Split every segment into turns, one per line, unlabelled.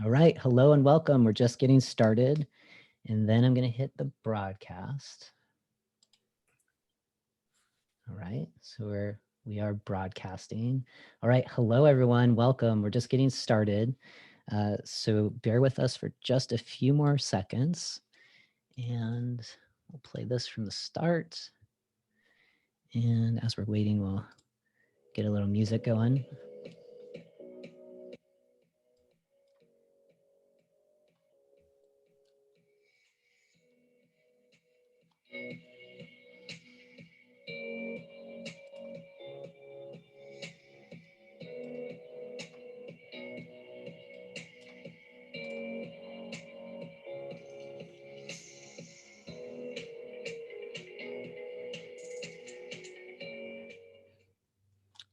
All right, hello and welcome. We're just getting started, and then I'm going to hit the broadcast. All right, so we are broadcasting. All right, hello everyone, welcome. We're just getting started, so bear with us for just a few more seconds, and we'll play this from the start. And as we're waiting, we'll get a little music going.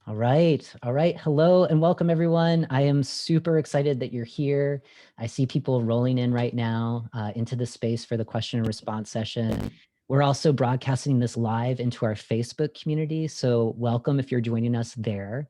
All right. All right. Hello and welcome, everyone. I am super excited that you're here. I see people rolling in right now into the space for the question and response session. We're also broadcasting this live into our Facebook community. So welcome if you're joining us there.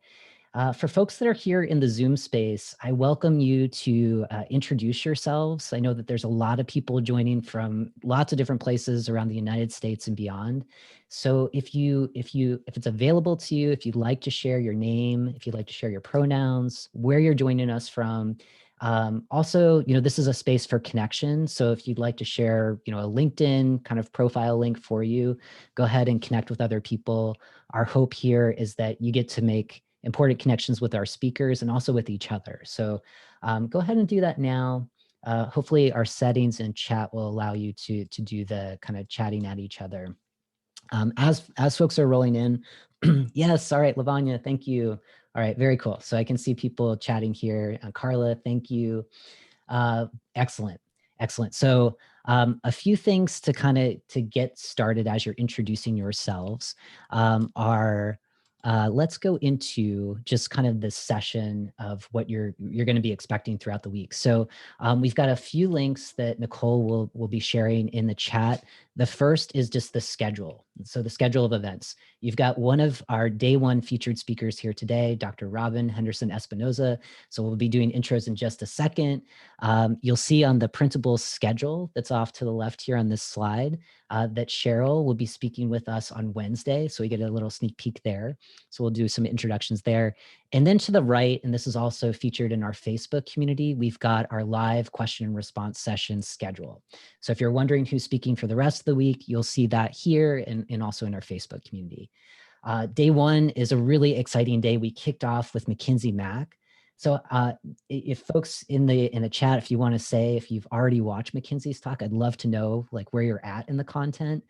For folks that are here in the Zoom space, I welcome you to introduce yourselves. I know that there's a lot of people joining from lots of different places around the United States and beyond. So if it's available to you, if you'd like to share your name, if you'd like to share your pronouns, where you're joining us from. Also, this is a space for connection. So if you'd like to share, a LinkedIn kind of profile link for you, go ahead and connect with other people. Our hope here is that you get to make important connections with our speakers and also with each other. So go ahead and do that now. Hopefully our settings in chat will allow you to do the kind of chatting at each other. As folks are rolling in, yes, all right, Lavanya, thank you. All right, very cool. So I can see people chatting here. Carla, thank you. Excellent, excellent. So a few things to to get started as you're introducing yourselves are let's go into just kind of the session of what you're going to be expecting throughout the week. So we've got a few links that Nicole will be sharing in the chat. The first is just the schedule. So the schedule of events. You've got one of our day one featured speakers here today, Dr. Robyn Henderson-Espinoza. So we'll be doing intros in just a second. You'll see on the printable schedule that's off to the left here on this slide that Cheryl will be speaking with us on Wednesday. So we get a little sneak peek there. So we'll do some introductions there. And then to the right, and this is also featured in our Facebook community, we've got our live question and response session schedule. So if you're wondering who's speaking for the rest of the week, you'll see that here and also in our Facebook community. Day one is a really exciting day. We kicked off with Mackenzie Mack. So if folks in the chat, if you want to say if you've already watched Mackenzie's talk, I'd love to know like where you're at in the content.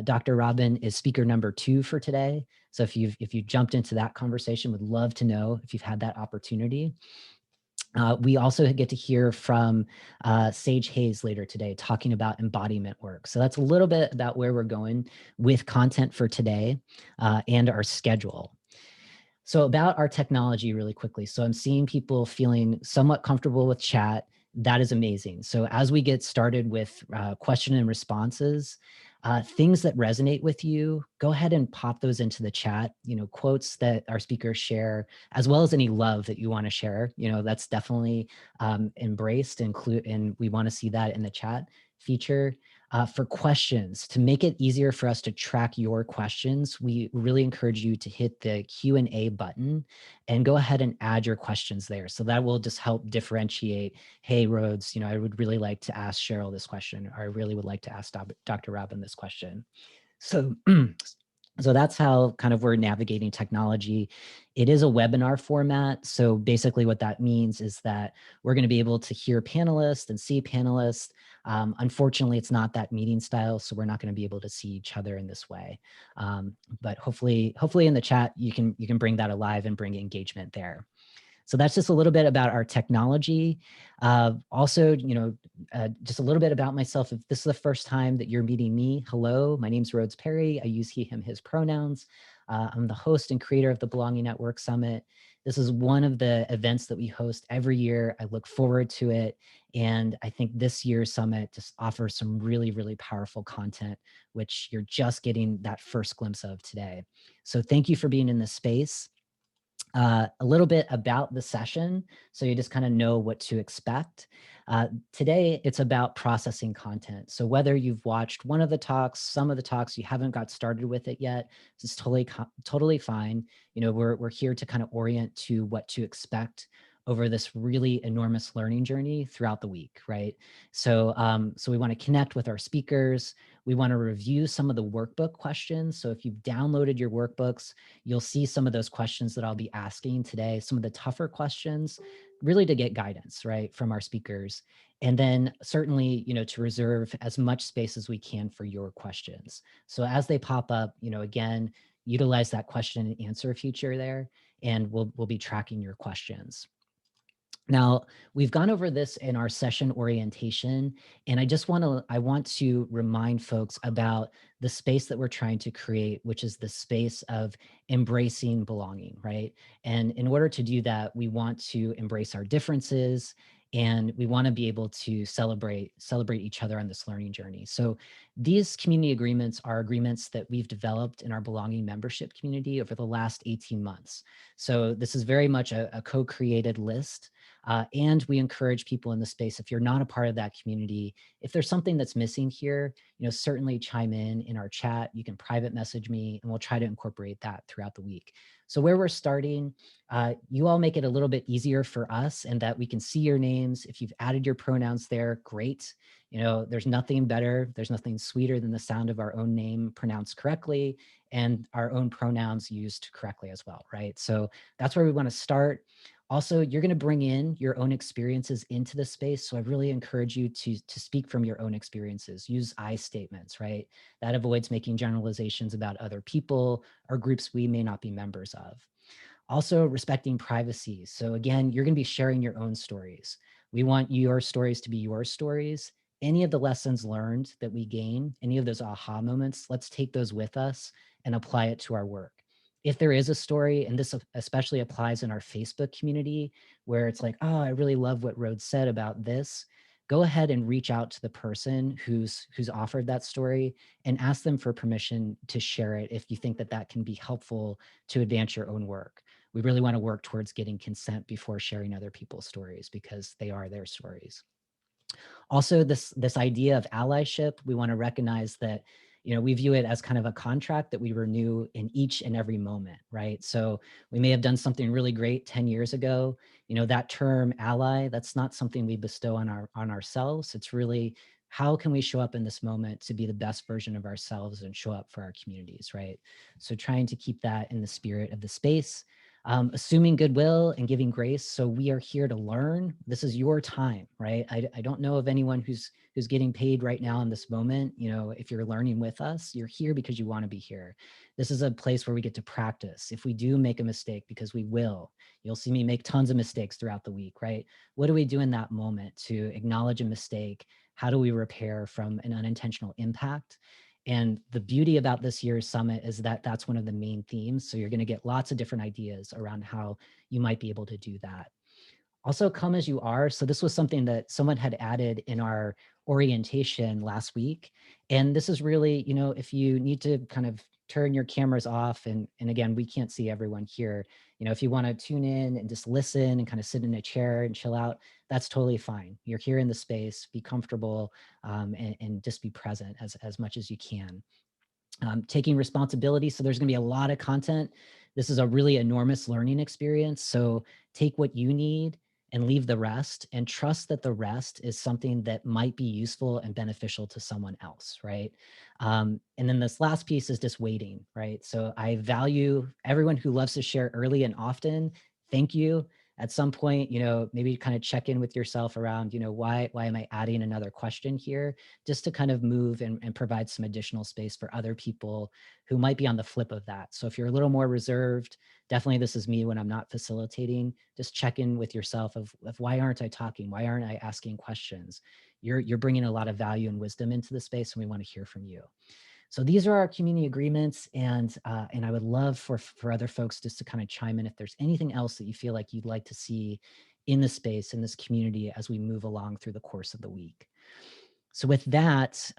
Dr. Robyn is speaker number 2 for today. So if you jumped into that conversation, would love to know if you've had that opportunity. We also get to hear from Sage Hayes later today talking about embodiment work. So that's a little bit about where we're going with content for today and our schedule. So about our technology really quickly. So I'm seeing people feeling somewhat comfortable with chat. That is amazing. So as we get started with question and responses, things that resonate with you, go ahead and pop those into the chat, quotes that our speakers share, as well as any love that you want to share. That's definitely embraced, and we want to see that in the chat feature. For questions, to make it easier for us to track your questions, we really encourage you to hit the Q&A button and go ahead and add your questions there. So that will just help differentiate, hey, Rhodes, I would really like to ask Cheryl this question, or I really would like to ask Dr. Robyn this question. So so that's how kind of we're navigating technology. It is a webinar format. So basically what that means is that we're going to be able to hear panelists and see panelists. Unfortunately, it's not that meeting style, so we're not going to be able to see each other in this way. But hopefully in the chat, you can bring that alive and bring engagement there. So that's just a little bit about our technology. Also, just a little bit about myself. If this is the first time that you're meeting me, hello, my name's Rhodes Perry. I use he, him, his pronouns. I'm the host and creator of the Belonging Network Summit. This is one of the events that we host every year. I look forward to it. And I think this year's summit just offers some really, really powerful content, which you're just getting that first glimpse of today. So thank you for being in this space. A little bit about the session, so you just kind of know what to expect. Today, it's about processing content. So whether you've watched one of the talks, some of the talks, you haven't got started with it yet, it's totally fine. We're here to kind of orient to what to expect over this really enormous learning journey throughout the week, right? So we want to connect with our speakers. We want to review some of the workbook questions. So if you've downloaded your workbooks, you'll see some of those questions that I'll be asking today, some of the tougher questions, really to get guidance, right, from our speakers. And then certainly, to reserve as much space as we can for your questions. So as they pop up, again, utilize that question and answer feature there, and we'll be tracking your questions. Now, we've gone over this in our session orientation, and I want to remind folks about the space that we're trying to create, which is the space of embracing belonging, right? And in order to do that, we want to embrace our differences, and we want to be able to celebrate each other on this learning journey. So these community agreements are agreements that we've developed in our belonging membership community over the last 18 months. So this is very much a co-created list. And we encourage people in the space, if you're not a part of that community, if there's something that's missing here, certainly chime in our chat. You can private message me, and we'll try to incorporate that throughout the week. So where we're starting, you all make it a little bit easier for us, and that we can see your names. If you've added your pronouns there, great. There's nothing better, there's nothing sweeter than the sound of our own name pronounced correctly and our own pronouns used correctly as well, right? So that's where we want to start. Also, you're going to bring in your own experiences into the space. So I really encourage you to speak from your own experiences. Use I statements, right? That avoids making generalizations about other people or groups we may not be members of. Also, respecting privacy. So again, you're going to be sharing your own stories. We want your stories to be your stories. Any of the lessons learned that we gain, any of those aha moments, let's take those with us and apply it to our work. If there is a story, and this especially applies in our Facebook community, where it's like, oh, I really love what Rhodes said about this, go ahead and reach out to the person who's offered that story and ask them for permission to share it if you think that that can be helpful to advance your own work. We really want to work towards getting consent before sharing other people's stories, because they are their stories. Also, this idea of allyship, we want to recognize that we view it as kind of a contract that we renew in each and every moment, right? So we may have done something really great 10 years ago. That term ally, that's not something we bestow on ourselves. It's really, how can we show up in this moment to be the best version of ourselves and show up for our communities, right? So trying to keep that in the spirit of the space. Assuming goodwill and giving grace. So we are here to learn. This is your time, right? I don't know of anyone who's getting paid right now in this moment. If you're learning with us, you're here because you want to be here. This is a place where we get to practice. If we do make a mistake, because we will, you'll see me make tons of mistakes throughout the week, right? What do we do in that moment to acknowledge a mistake? How do we repair from an unintentional impact? And the beauty about this year's summit is that that's one of the main themes. So you're going to get lots of different ideas around how you might be able to do that. Also, come as you are. So this was something that someone had added in our orientation last week. And this is really, if you need to kind of turn your cameras off, and again, we can't see everyone here. If you want to tune in and just listen and kind of sit in a chair and chill out, that's totally fine. You're here in the space, be comfortable, and just be present as much as you can. Taking responsibility. So there's going to be a lot of content. This is a really enormous learning experience. So take what you need and leave the rest, and trust that the rest is something that might be useful and beneficial to someone else, right? And then this last piece is just waiting, right? So I value everyone who loves to share early and often. Thank you. At some point, maybe kind of check in with yourself around, why am I adding another question here? Just to kind of move and provide some additional space for other people who might be on the flip of that. So if you're a little more reserved, definitely this is me when I'm not facilitating. Just check in with yourself of why aren't I talking? Why aren't I asking questions? You're bringing a lot of value and wisdom into the space, and we want to hear from you. So these are our community agreements, and I would love for other folks just to kind of chime in if there's anything else that you feel like you'd like to see in the space, in this community, as we move along through the course of the week. So with that,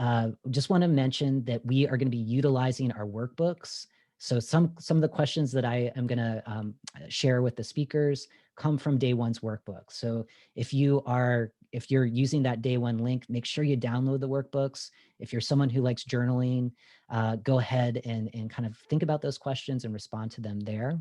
just want to mention that we are going to be utilizing our workbooks. So some of the questions that I am going to share with the speakers come from day one's workbook. So if you're using that day one link, make sure you download the workbooks. If you're someone who likes journaling, go ahead and kind of think about those questions and respond to them there.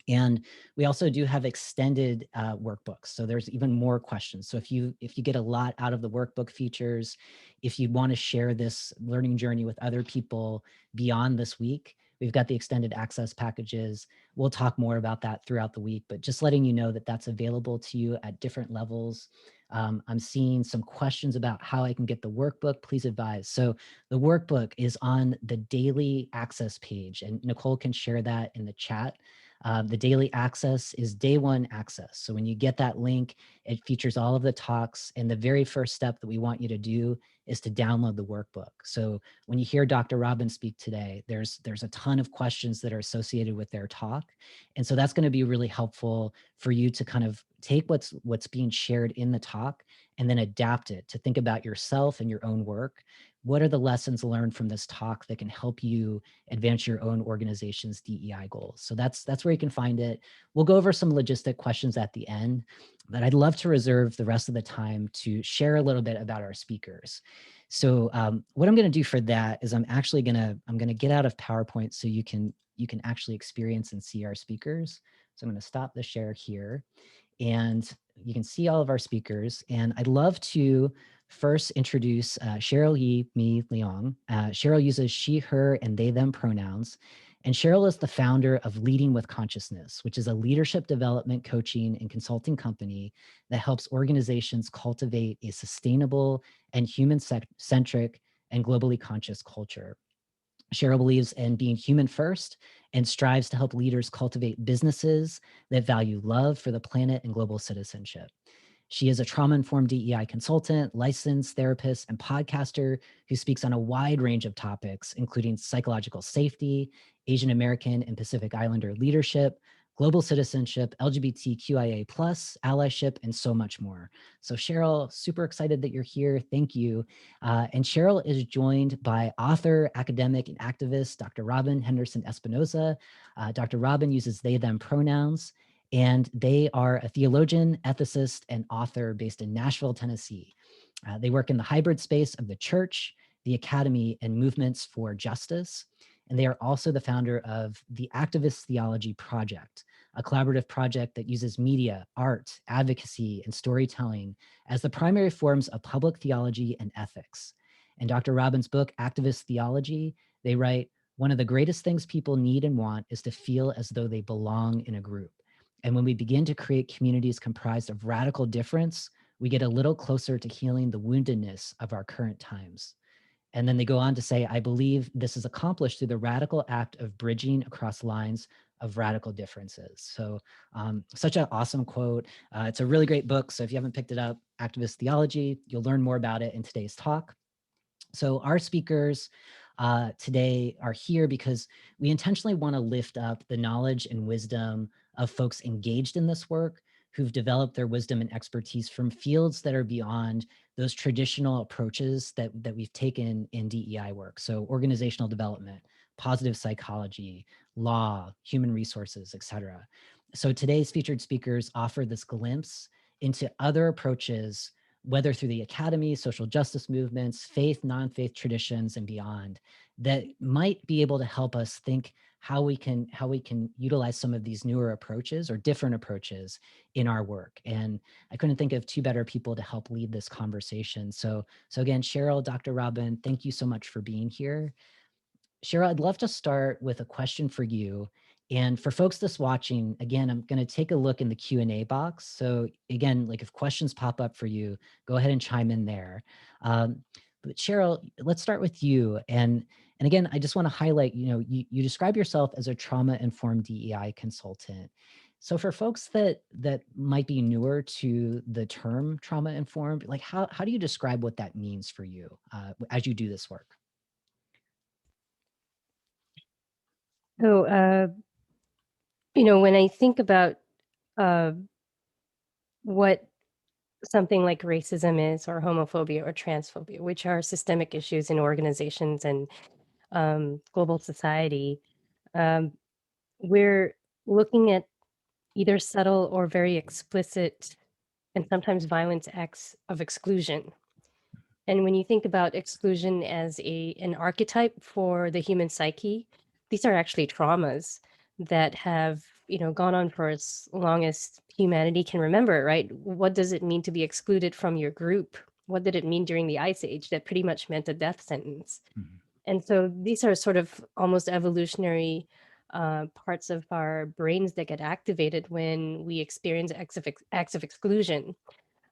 And we also do have extended workbooks. So there's even more questions. So if you get a lot out of the workbook features, if you want to share this learning journey with other people beyond this week, we've got the extended access packages. We'll talk more about that throughout the week, but just letting you know that that's available to you at different levels. I'm seeing some questions about how I can get the workbook. Please advise. So the workbook is on the daily access page, and Nicole can share that in the chat. The daily access is day one access. So when you get that link, it features all of the talks. And the very first step that we want you to do is to download the workbook. So when you hear Dr. Robyn speak today, there's a ton of questions that are associated with their talk. And so that's going to be really helpful for you to kind of take what's being shared in the talk and then adapt it to think about yourself and your own work. What are the lessons learned from this talk that can help you advance your own organization's DEI goals? So that's where you can find it. We'll go over some logistic questions at the end, but I'd love to reserve the rest of the time to share a little bit about our speakers. So what I'm going to do for that is I'm going to get out of PowerPoint so you can actually experience and see our speakers. So I'm going to stop the share here, and you can see all of our speakers. And I'd love to first introduce Cheryl Yi, me, Leong. Cheryl uses she, her, and they, them pronouns. And Cheryl is the founder of Leading with Consciousness, which is a leadership development, coaching, and consulting company that helps organizations cultivate a sustainable and human-centric and globally conscious culture. Cheryl believes in being human first and strives to help leaders cultivate businesses that value love for the planet and global citizenship. She is a trauma-informed DEI consultant, licensed therapist, and podcaster who speaks on a wide range of topics, including psychological safety, Asian American and Pacific Islander leadership, global citizenship, LGBTQIA+, allyship, and so much more. So Cheryl, super excited that you're here. Thank you. And Cheryl is joined by author, academic, and activist, Dr. Robyn Henderson-Espinoza. Dr. Robyn uses they, them pronouns, and they are a theologian, ethicist, and author based in Nashville, Tennessee. They work in the hybrid space of the church, the academy, and movements for justice. And they are also the founder of the Activist Theology Project, a collaborative project that uses media, art, advocacy, and storytelling as the primary forms of public theology and ethics. In Dr. Robyn's book, Activist Theology, they write, "One of the greatest things people need and want is to feel as though they belong in a group. And when we begin to create communities comprised of radical difference, we get a little closer to healing the woundedness of our current times." And then they go on to say, "I believe this is accomplished through the radical act of bridging across lines of radical differences." So such an awesome quote. It's a really great book. So if you haven't picked it up, Activist Theology, you'll learn more about it in today's talk. So our speakers today are here because we intentionally want to lift up the knowledge and wisdom of folks engaged in this work, who've developed their wisdom and expertise from fields that are beyond those traditional approaches that we've taken in DEI work. So organizational development, positive psychology, law, human resources, et cetera. So today's featured speakers offer this glimpse into other approaches, whether through the academy, social justice movements, faith, non-faith traditions, and beyond, that might be able to help us think how we can utilize some of these newer approaches or different approaches in our work. And I couldn't think of two better people to help lead this conversation. So again, Cheryl, Dr. Robyn, thank you so much for being here. Cheryl, I'd love to start with a question for you. And for folks that's watching, again, I'm going to take a look in the Q&A box. So again, like if questions pop up for you, go ahead and chime in there. But Cheryl, let's start with you. And again, I just want to highlight, you describe yourself as a trauma-informed DEI consultant. So for folks that might be newer to the term trauma-informed, like how do you describe what that means for you as you do this work?
So, when I think about what something like racism is, or homophobia or transphobia, which are systemic issues in organizations and global society, um, we're looking at either subtle or very explicit and sometimes violent acts of exclusion. And when you think about exclusion as an archetype for the human psyche, these are actually traumas that have, gone on for as long as humanity can remember, right? What does it mean to be excluded from your group? What did it mean during the Ice Age? That pretty much meant a death sentence.
Mhm.
And so these are sort of almost evolutionary parts of our brains that get activated when we experience acts of exclusion.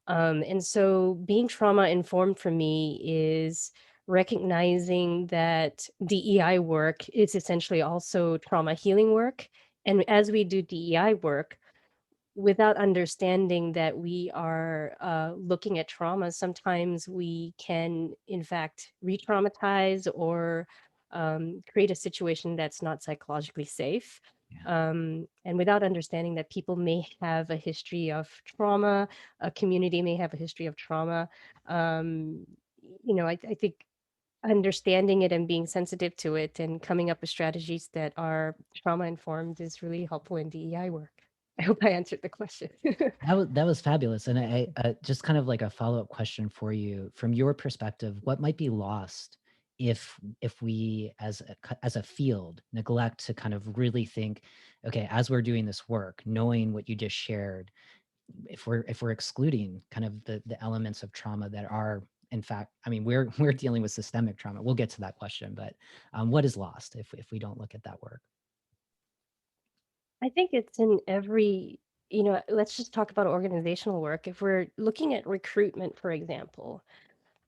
And so being trauma informed for me is recognizing that DEI work is essentially also trauma healing work. And as we do DEI work, without understanding that we are looking at trauma, sometimes we can, in fact, re-traumatize or create a situation that's not psychologically safe.
Yeah.
And without understanding that people may have a history of trauma, a community may have a history of trauma, um, I think understanding it and being sensitive to it and coming up with strategies that are trauma informed is really helpful in DEI work. I hope I answered the question.
That was fabulous, and I just kind of like a follow-up question for you. From your perspective, what might be lost if we as a field neglect to kind of really think, okay, as we're doing this work, knowing what you just shared, if we're excluding kind of the elements of trauma that are in fact, I mean, we're dealing with systemic trauma. We'll get to that question, but what is lost if we don't look at that work?
I think it's in every, let's just talk about organizational work. If we're looking at recruitment, for example,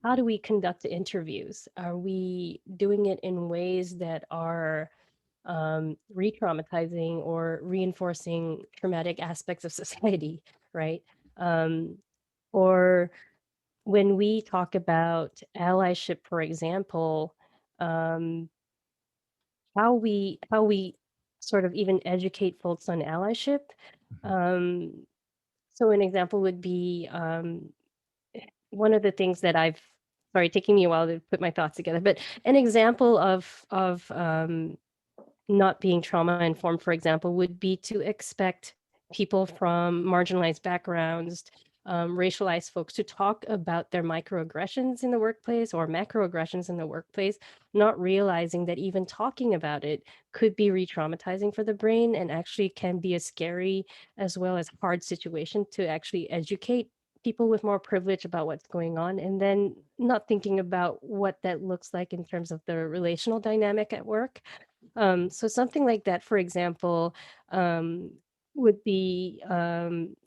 how do we conduct interviews? Are we doing it in ways that are re-traumatizing or reinforcing traumatic aspects of society, right? Um, or when we talk about allyship, for example, um, how we sort of even educate folks on allyship.
Mhm.
Um, so an example would be one of the things that I've sorry, taking me a while to put my thoughts together, but an example of not being trauma informed, for example, would be to expect people from marginalized backgrounds, racialized folks to talk about their microaggressions in the workplace or macroaggressions in the workplace, not realizing that even talking about it could be re-traumatizing for the brain and actually can be a scary as well as hard situation to actually educate people with more privilege about what's going on, and then not thinking about what that looks like in terms of the relational dynamic at work. So something like that, for example, um, would be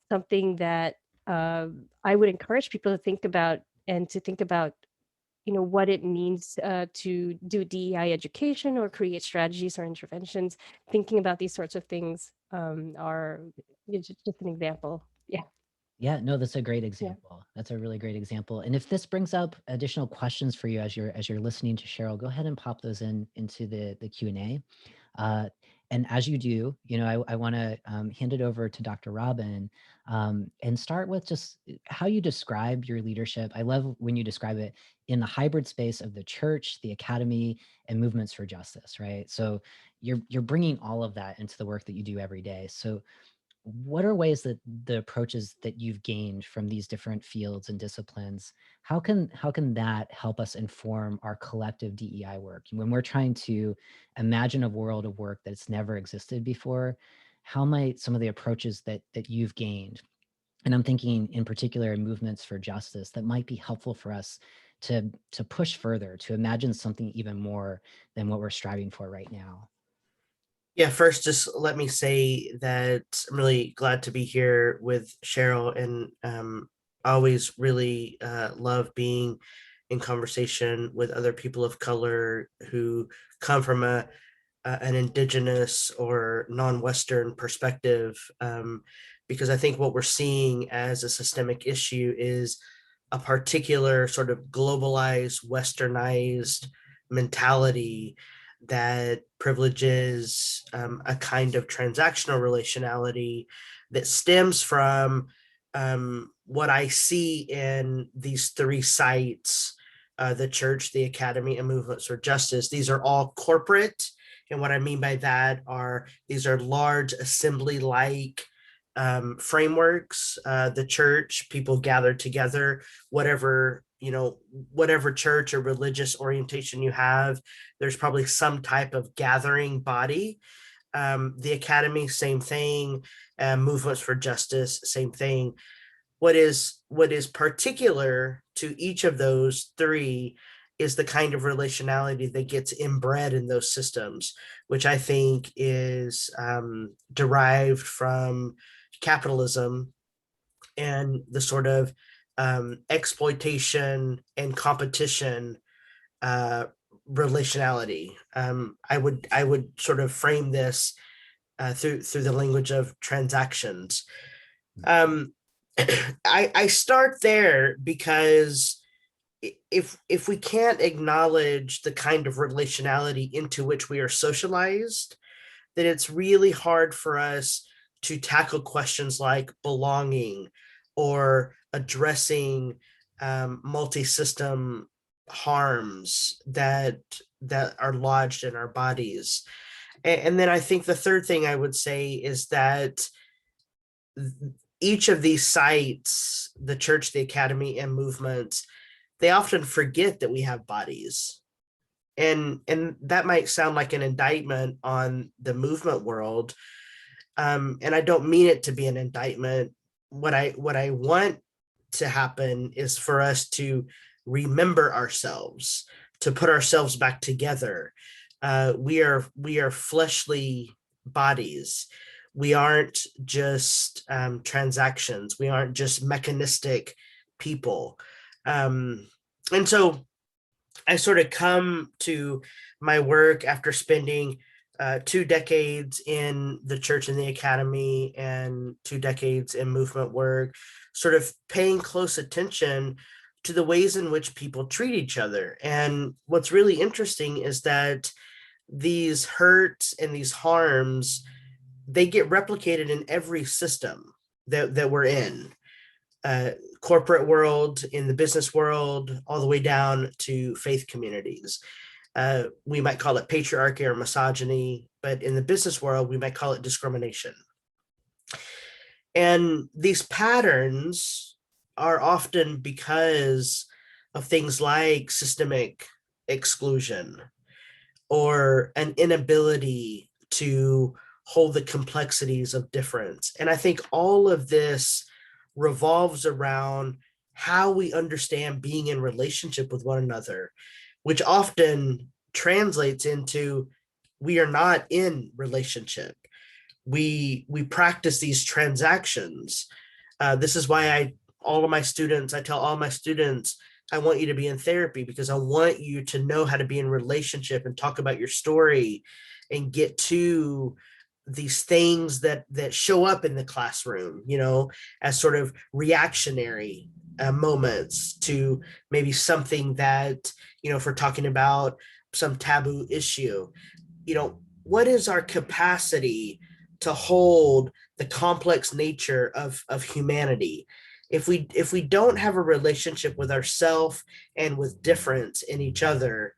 something that I would encourage people to think about and to think about, what it means to do DEI education or create strategies or interventions. Thinking about these sorts of things are just an example. Yeah,
Yeah, no, that's a great
yeah.
example. That's a really great example. And if this brings up additional questions for you as you're listening to Cheryl, go ahead and pop those into the Q&A. And as you do, I want to hand it over to Dr. Robyn and start with just how you describe your leadership. I love when you describe it in the hybrid space of the church, the academy, and movements for justice, right? So you're bringing all of that into the work that you do every day. So what are ways that the approaches that you've gained from these different fields and disciplines, how can that help us inform our collective DEI work when we're trying to imagine a world of work that's never existed before? How might some of the approaches that you've gained, and I'm thinking in particular in movements for justice, that might be helpful for us to push further, to imagine something even more than what we're striving for right now?
Yeah, first, just let me say that I'm really glad to be here with Cheryl, and always really love being in conversation with other people of color who come from an indigenous or non-Western perspective, because I think what we're seeing as a systemic issue is a particular sort of globalized, westernized mentality that privileges a kind of transactional relationality that stems from what I see in these three sites, the church, the academy, and movements for justice. These are all corporate And what I mean by that are these are large assembly-like frameworks. The church, people gather together, whatever, whatever church or religious orientation you have, there's probably some type of gathering body. The academy, same thing. Movements for justice, same thing. What is particular to each of those three is the kind of relationality that gets inbred in those systems, which I think is derived from capitalism and the sort of exploitation and competition relationality. I would sort of frame this through the language of transactions. I start there because if we can't acknowledge the kind of relationality into which we are socialized, then it's really hard for us to tackle questions like belonging or addressing multi-system harms that are lodged in our bodies. And then I think the third thing I would say is that each of these sites, the church, the academy, and movements, they often forget that we have bodies. And that might sound like an indictment on the movement world. And I don't mean it to be an indictment. What I want to happen is for us to remember ourselves, to put ourselves back together. We are fleshly bodies. We aren't just transactions. We aren't just mechanistic people. And so I sort of come to my work after spending 2 decades in the church and the academy and 2 decades in movement work, sort of paying close attention to the ways in which people treat each other. And what's really interesting is that these hurts and these harms, they get replicated in every system that we're in. Corporate world, in the business world, all the way down to faith communities. We might call it patriarchy or misogyny, but in the business world, we might call it discrimination. And these patterns are often because of things like systemic exclusion or an inability to hold the complexities of difference. And I think all of this revolves around how we understand being in relationship with one another, which often translates into we are not in relationship. We practice these transactions. This is why I tell all my students, I want you to be in therapy because I want you to know how to be in relationship and talk about your story and get to these things that show up in the classroom, as sort of reactionary moments to maybe something that, if we're talking about some taboo issue, what is our capacity to hold the complex nature of humanity? If we don't have a relationship with ourselves and with difference in each other,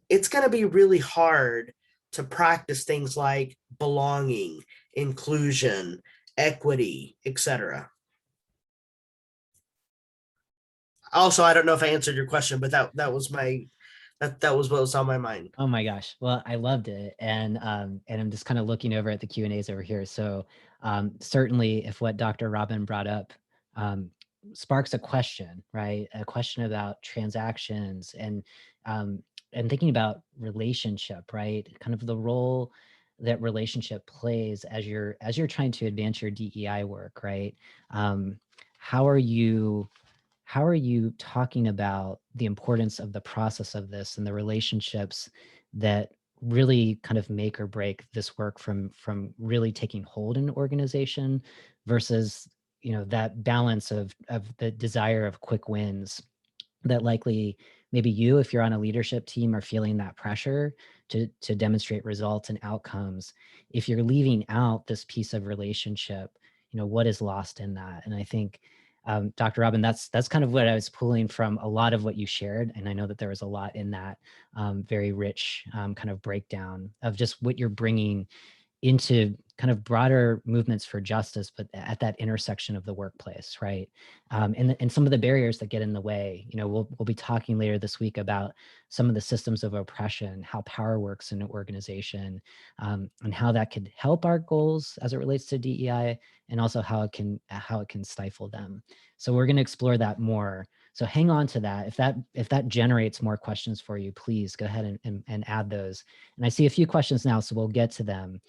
it's going to be really hard to practice things like belonging, inclusion, equity, etc. Also, I don't know if I answered your question, but that was what was on my mind.
Oh my gosh. Well, I loved it. And I'm just kind of looking over at the Q&As over here. So certainly if what Dr. Robyn brought up sparks a question, right? A question about transactions and thinking about relationship, right? Kind of the role that relationship plays as you're trying to advance your DEI work, right? How are you talking about the importance of the process of this and the relationships that really kind of make or break this work from really taking hold in an organization versus, that balance of the desire of quick wins that likely maybe you, if you're on a leadership team, are feeling that pressure to demonstrate results and outcomes. If you're leaving out this piece of relationship, what is lost in that? And I think Dr. Robyn, that's kind of what I was pulling from a lot of what you shared. And I know that there was a lot in that very rich kind of breakdown of just what you're bringing into kind of broader movements for justice, but at that intersection of the workplace, right? And some of the barriers that get in the way. You know, we'll be talking later this week about some of the systems of oppression, how power works in an organization, and how that could help our goals as it relates to DEI, and also how it can stifle them. So we're going to explore that more. So hang on to that. If that generates more questions for you, please go ahead and add those. And I see a few questions now, so we'll get to them.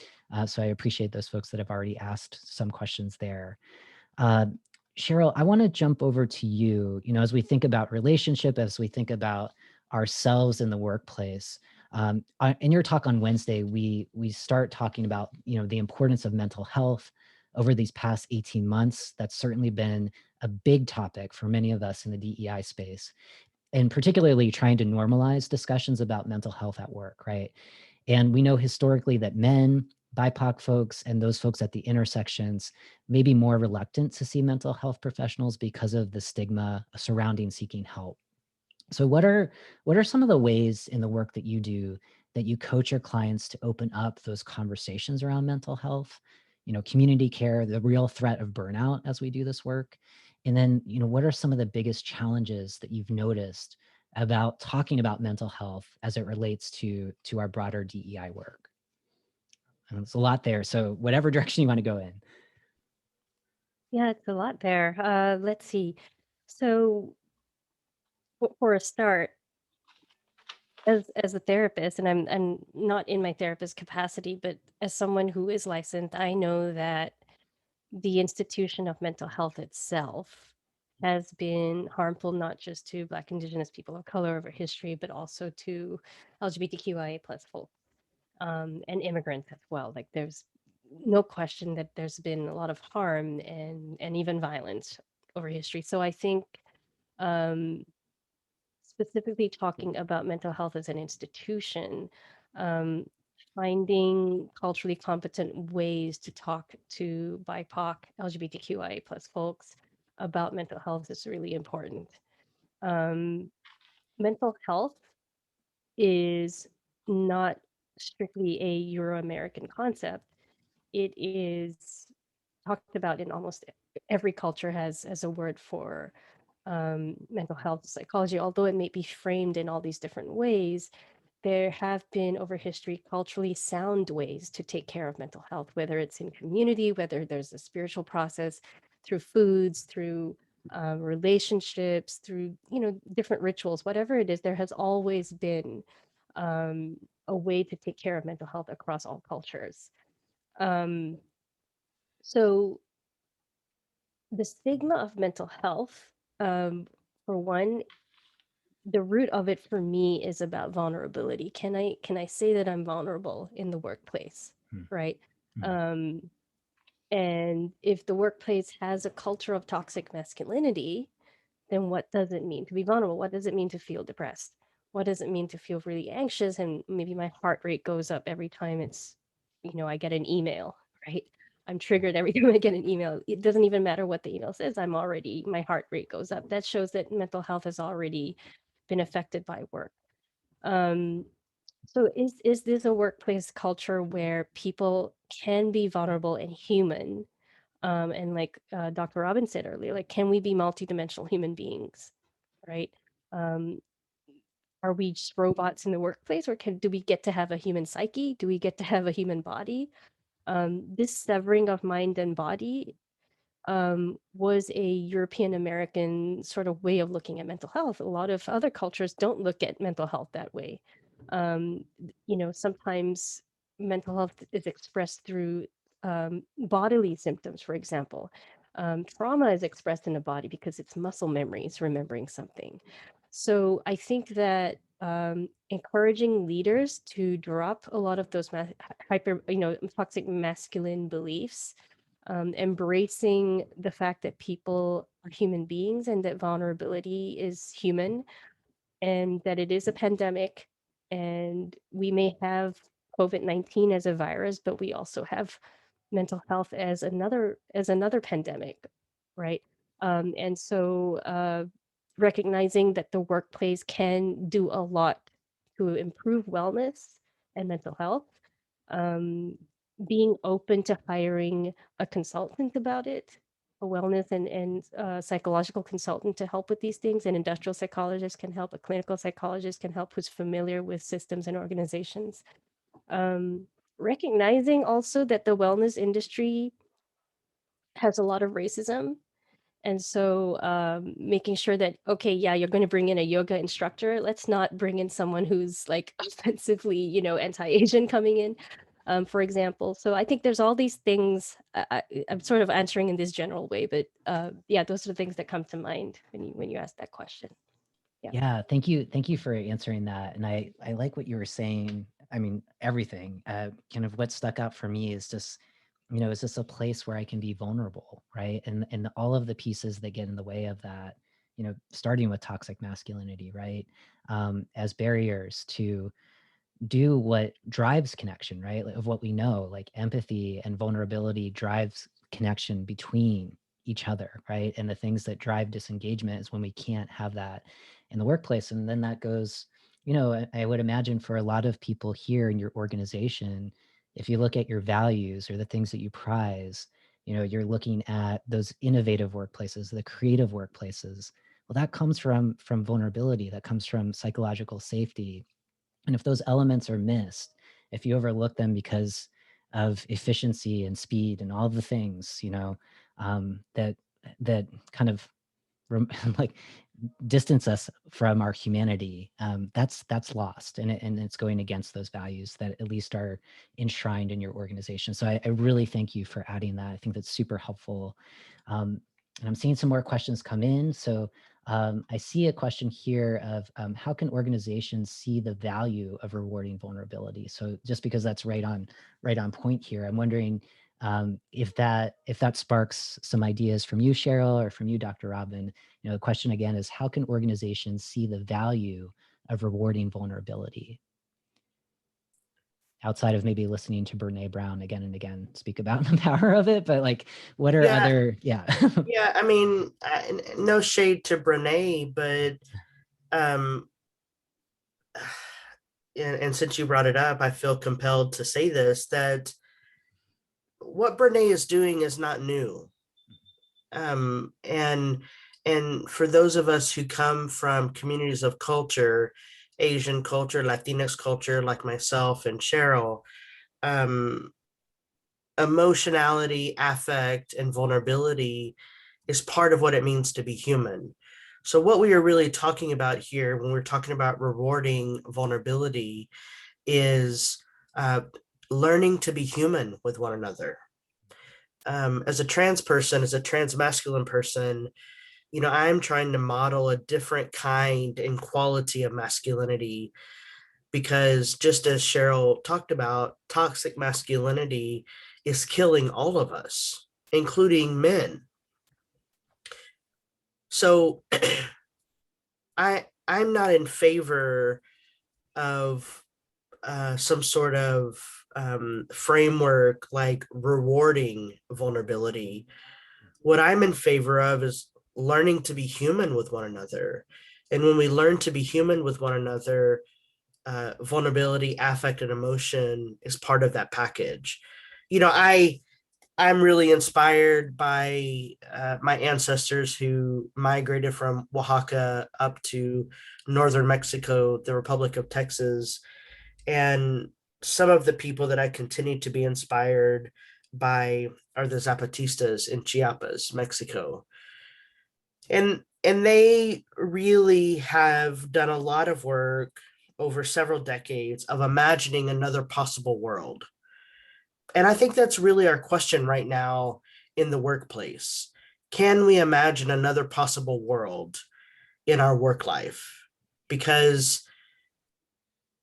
So I appreciate those folks that have already asked some questions there. Cheryl, I want to jump over to you. You know, as we think about relationship, as we think about ourselves in the workplace, in your talk on Wednesday, we start talking about, you know, the importance of mental health over these past 18 months. That's certainly been a big topic for many of us in the DEI space, and particularly trying to normalize discussions about mental health at work, right? And we know historically that men, BIPOC folks, and those folks at the intersections may be more reluctant to see mental health professionals because of the stigma surrounding seeking help. So what are some of the ways in the work that you do that you coach your clients to open up those conversations around mental health, you know, community care, the real threat of burnout as we do this work? And then, you know, what are some of the biggest challenges that you've noticed about talking about mental health as it relates to our broader DEI work? And it's a lot there. So whatever direction you want to go in.
Yeah, it's a lot there. Let's see. So for a start, as a therapist, and I'm not in my therapist capacity, but as someone who is licensed, I know that the institution of mental health itself has been harmful not just to Black, Indigenous people of color over history, but also to LGBTQIA plus folks, and immigrants as well. Like there's no question that there's been a lot of harm and even violence over history. So I think, um, specifically talking about mental health as an institution, um, finding culturally competent ways to talk to BIPOC, LGBTQIA plus folks about mental health is really important. Um, Mental health is not strictly a Euro-American concept. It is talked about in almost every culture has a word for mental health psychology, although it may be framed in all these different ways. There have been over history culturally sound ways to take care of mental health, whether it's in community, whether there's a spiritual process through foods, through relationships, through, you know, different rituals, whatever it is, there has always been um, a way to take care of mental health across all cultures. Um, so the stigma of mental health, um, for one, the root of it for me is about vulnerability. Can I say that I'm vulnerable in the workplace,
Hmm.
right?
Hmm.
Um, and if the workplace has a culture of toxic masculinity, then what does it mean to be vulnerable? What does it mean to feel depressed? What does it mean to feel really anxious? And maybe my heart rate goes up every time I get an email, right? I'm triggered every time I get an email. It doesn't even matter what the email says. My heart rate goes up. That shows that mental health has already been affected by work. Um, so is this a workplace culture where people can be vulnerable and human? And like Dr. Robyn said earlier, like, can we be multidimensional human beings, right? Um, are we just robots in the workplace, or do we get to have a human psyche? Do we get to have a human body? This severing of mind and body was a European American sort of way of looking at mental health. A lot of other cultures don't look at mental health that way. Sometimes mental health is expressed through bodily symptoms, for example. Trauma is expressed in the body because it's muscle memory, it's remembering something. So I think that encouraging leaders to drop a lot of those toxic masculine beliefs, embracing the fact that people are human beings and that vulnerability is human, and that it is a pandemic, and we may have COVID-19 as a virus, but we also have mental health as another pandemic, right? And so recognizing that the workplace can do a lot to improve wellness and mental health, being open to hiring a consultant about it, a wellness and psychological consultant to help with these things. An industrial psychologist can help, a clinical psychologist can help who's familiar with systems and organizations. Recognizing also that the wellness industry has a lot of racism. And so making sure that, okay, yeah, you're going to bring in a yoga instructor. Let's not bring in someone who's like offensively, anti-Asian coming in, for example. So I think there's all these things. I'm sort of answering in this general way, but yeah, those are the things that come to mind when you ask that question.
Yeah, thank you. Thank you for answering that. And I like what you were saying. I mean, everything. Kind of what stuck out for me is just, is this a place where I can be vulnerable, right? And all of the pieces that get in the way of that, starting with toxic masculinity, right? As barriers to do what drives connection, right? Of what we know, like empathy and vulnerability drives connection between each other, right? And the things that drive disengagement is when we can't have that in the workplace. And then that goes, I would imagine for a lot of people here in your organization, if you look at your values or the things that you prize, you're looking at those innovative workplaces, the creative workplaces. Well, that comes from vulnerability, that comes from psychological safety. And if those elements are missed, if you overlook them because of efficiency and speed and all the things, that kind of like distance us from our humanity, that's lost, and it's going against those values that at least are enshrined in your organization. So I really thank you for adding that. I think that's super helpful. And I'm seeing some more questions come in. So I see a question here of how can organizations see the value of rewarding vulnerability? So just because that's right on point here, I'm wondering if that sparks some ideas from you, Cheryl, or from you, Dr. Robyn. The question again is, how can organizations see the value of rewarding vulnerability? Outside of maybe listening to Brene Brown again and again speak about the power of it, but like, what are other,
Yeah, I mean, no shade to Brene, but um, and since you brought it up, I feel compelled to say this, that what Brene is doing is not new. And for those of us who come from communities of culture, Asian culture, Latinx culture, like myself and Cheryl, emotionality, affect, and vulnerability is part of what it means to be human. So what we are really talking about here when we're talking about rewarding vulnerability is learning to be human with one another. As a trans person, as a trans masculine person, I'm trying to model a different kind and quality of masculinity, because just as Cheryl talked about, toxic masculinity is killing all of us, including men. So I'm not in favor of some sort of framework like rewarding vulnerability. What I'm in favor of is learning to be human with one another. And when we learn to be human with one another, vulnerability, affect, and emotion is part of that package. I'm really inspired by my ancestors who migrated from Oaxaca up to northern Mexico, the Republic of Texas, and some of the people that I continue to be inspired by are the Zapatistas in Chiapas, Mexico. And they really have done a lot of work over several decades of imagining another possible world. And I think that's really our question right now in the workplace. Can we imagine another possible world in our work life? Because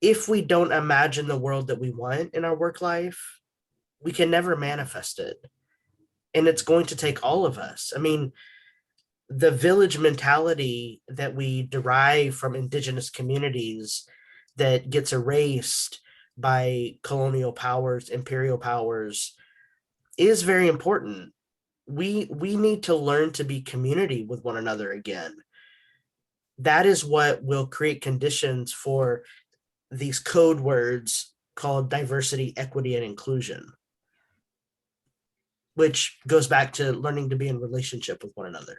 if we don't imagine the world that we want in our work life, we can never manifest it. And it's going to take all of us. I mean, the village mentality that we derive from indigenous communities that gets erased by colonial powers, imperial powers, is very important. we need to learn to be community with one another again. That is what will create conditions for these code words called diversity, equity, and inclusion, which goes back to learning to be in relationship with one another.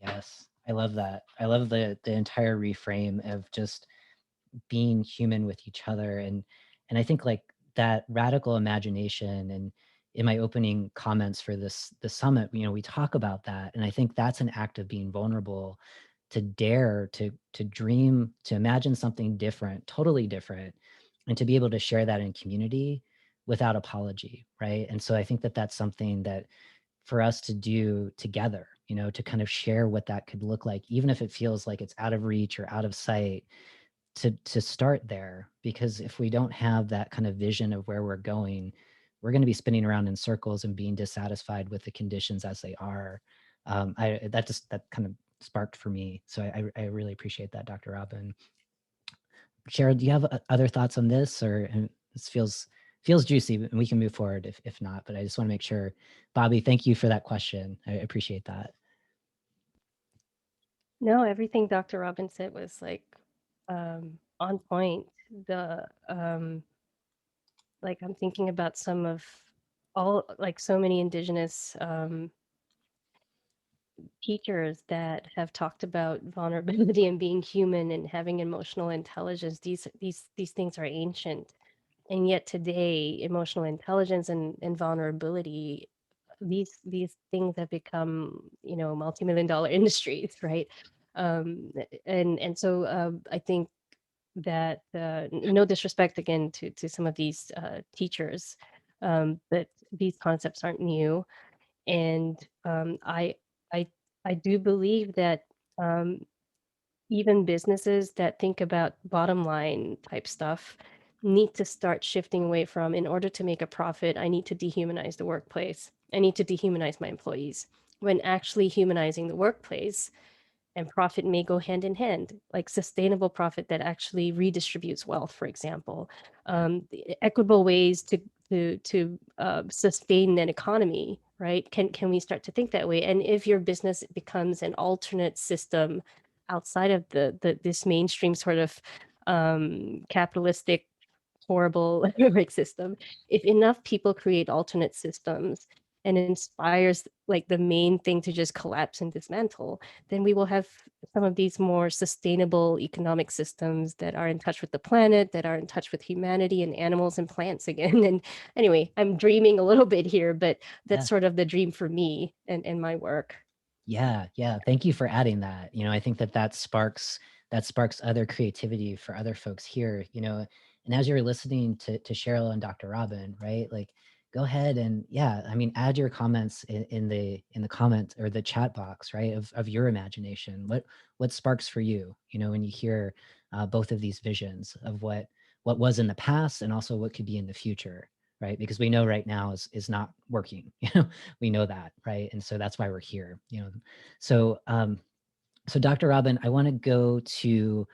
Yes, I love that. I love the entire reframe of just being human with each other. And I think like that radical imagination, and in my opening comments for the summit, you know, we talk about that. And I think that's an act of being vulnerable, to dare to dream, to imagine something different, totally different, and to be able to share that in community without apology, right? And so I think that that's something that for us to do together, you know, to kind of share what that could look like, even if it feels like it's out of reach or out of sight, to start there. Because if we don't have that kind of vision of where we're going, we're going to be spinning around in circles and being dissatisfied with the conditions as they are. That kind of sparked for me. So I really appreciate that, Dr. Robyn. Cheryl, do you have other thoughts on this, or this feels juicy, and we can move forward if not, but I just want to make sure. Bobby, thank you for that question. I appreciate that.
No, everything Dr. Robyn said was like on point. The like I'm thinking about some of all like so many indigenous teachers that have talked about vulnerability and being human and having emotional intelligence. These things are ancient. And yet today, emotional intelligence and vulnerability, these things have become, you know, multi-million dollar industries, right? And so I think that no disrespect again to some of these teachers, but these concepts aren't new. And I I do believe that um, even businesses that think about bottom line type stuff need to start shifting away from, in order to make a profit, I need to dehumanize the workplace. I need to dehumanize my employees. When actually humanizing the workplace and profit may go hand in hand, like sustainable profit that actually redistributes wealth, for example, equitable ways to sustain an economy, right? Can we start to think that way? And if your business becomes an alternate system outside of the this mainstream sort of capitalistic horrible economic system, if enough people create alternate systems and inspires like the main thing to just collapse and dismantle, then we will have some of these more sustainable economic systems that are in touch with the planet, that are in touch with humanity and animals and plants again. And anyway, I'm dreaming a little bit here, but that's
Yeah.
sort of the dream for me and my work.
Yeah, yeah. Thank you for adding that. You know, I think that sparks other creativity for other folks here. You know, and as you're listening to Cheryl and Dr. Robyn, right? Like, go ahead and yeah, I mean, add your comments in the comment or the chat box, right? Of your imagination. What sparks for you? You know, when you hear both of these visions of what was in the past and also what could be in the future, right? Because we know right now is not working. You know, we know that, right? And so that's why we're here. You know, so so Dr. Robyn, I want to go to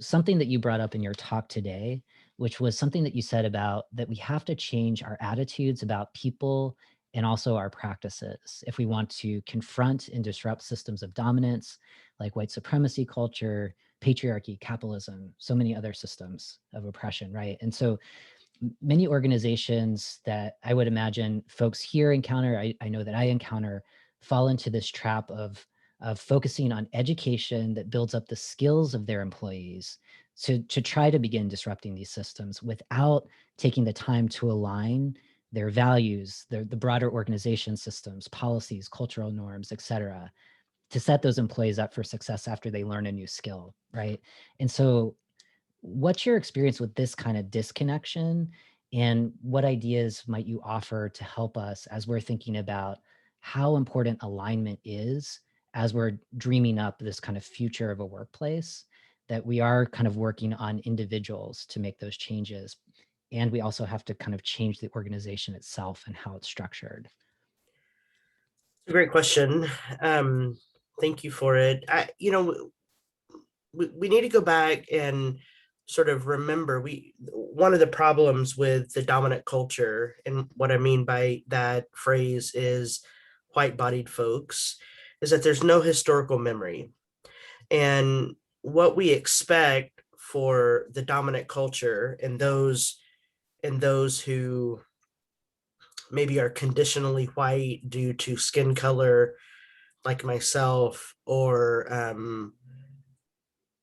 something that you brought up in your talk today, which was something that you said about that we have to change our attitudes about people and also our practices if we want to confront and disrupt systems of dominance like white supremacy culture, patriarchy, capitalism, so many other systems of oppression, right? And so many organizations that I would imagine folks here encounter, I know that I encounter, fall into this trap of focusing on education that builds up the skills of their employees to try to begin disrupting these systems without taking the time to align their values, the broader organization systems, policies, cultural norms, et cetera, to set those employees up for success after they learn a new skill, right? And so what's your experience with this kind of disconnection, and what ideas might you offer to help us as we're thinking about how important alignment is as we're dreaming up this kind of future of a workplace, that we are kind of working on individuals to make those changes, and we also have to kind of change the organization itself and how it's structured?
A great question. Thank you for it. We need to go back and sort of remember one of the problems with the dominant culture, and what I mean by that phrase is white-bodied folks is that there's no historical memory. And what we expect for the dominant culture and those who maybe are conditionally white due to skin color, like myself, or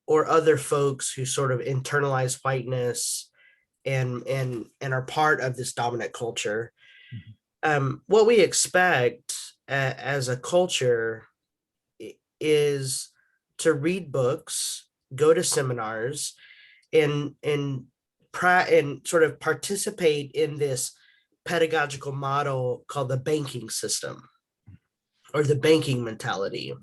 other folks who sort of internalize whiteness and are part of this dominant culture. What we expect as a culture is to read books, go to seminars, and sort of participate in this pedagogical model called the banking system, or the banking mentality,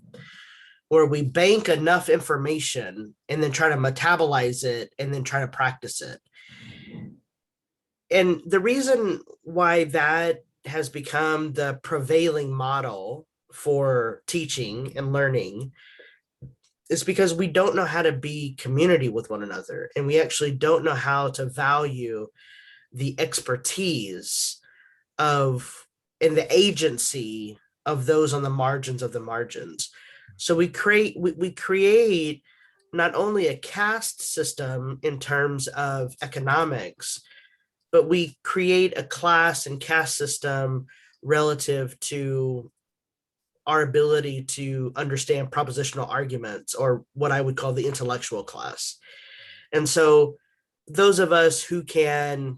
where we bank enough information and then try to metabolize it and then try to practice it. And the reason why that has become the prevailing model for teaching and learning is because we don't know how to be community with one another, and we actually don't know how to value the expertise of and the agency of those on the margins of the margins. So we create not only a caste system in terms of economics, but we create a class and caste system relative to our ability to understand propositional arguments, or what I would call the intellectual class. And so those of us who can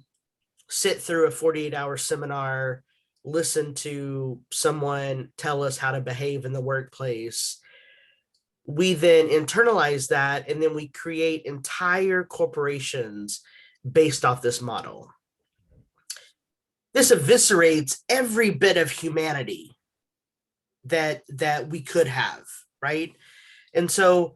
sit through a 48-hour seminar, listen to someone tell us how to behave in the workplace, we then internalize that, and then we create entire corporations based off this model. This eviscerates every bit of humanity that we could have, right? And so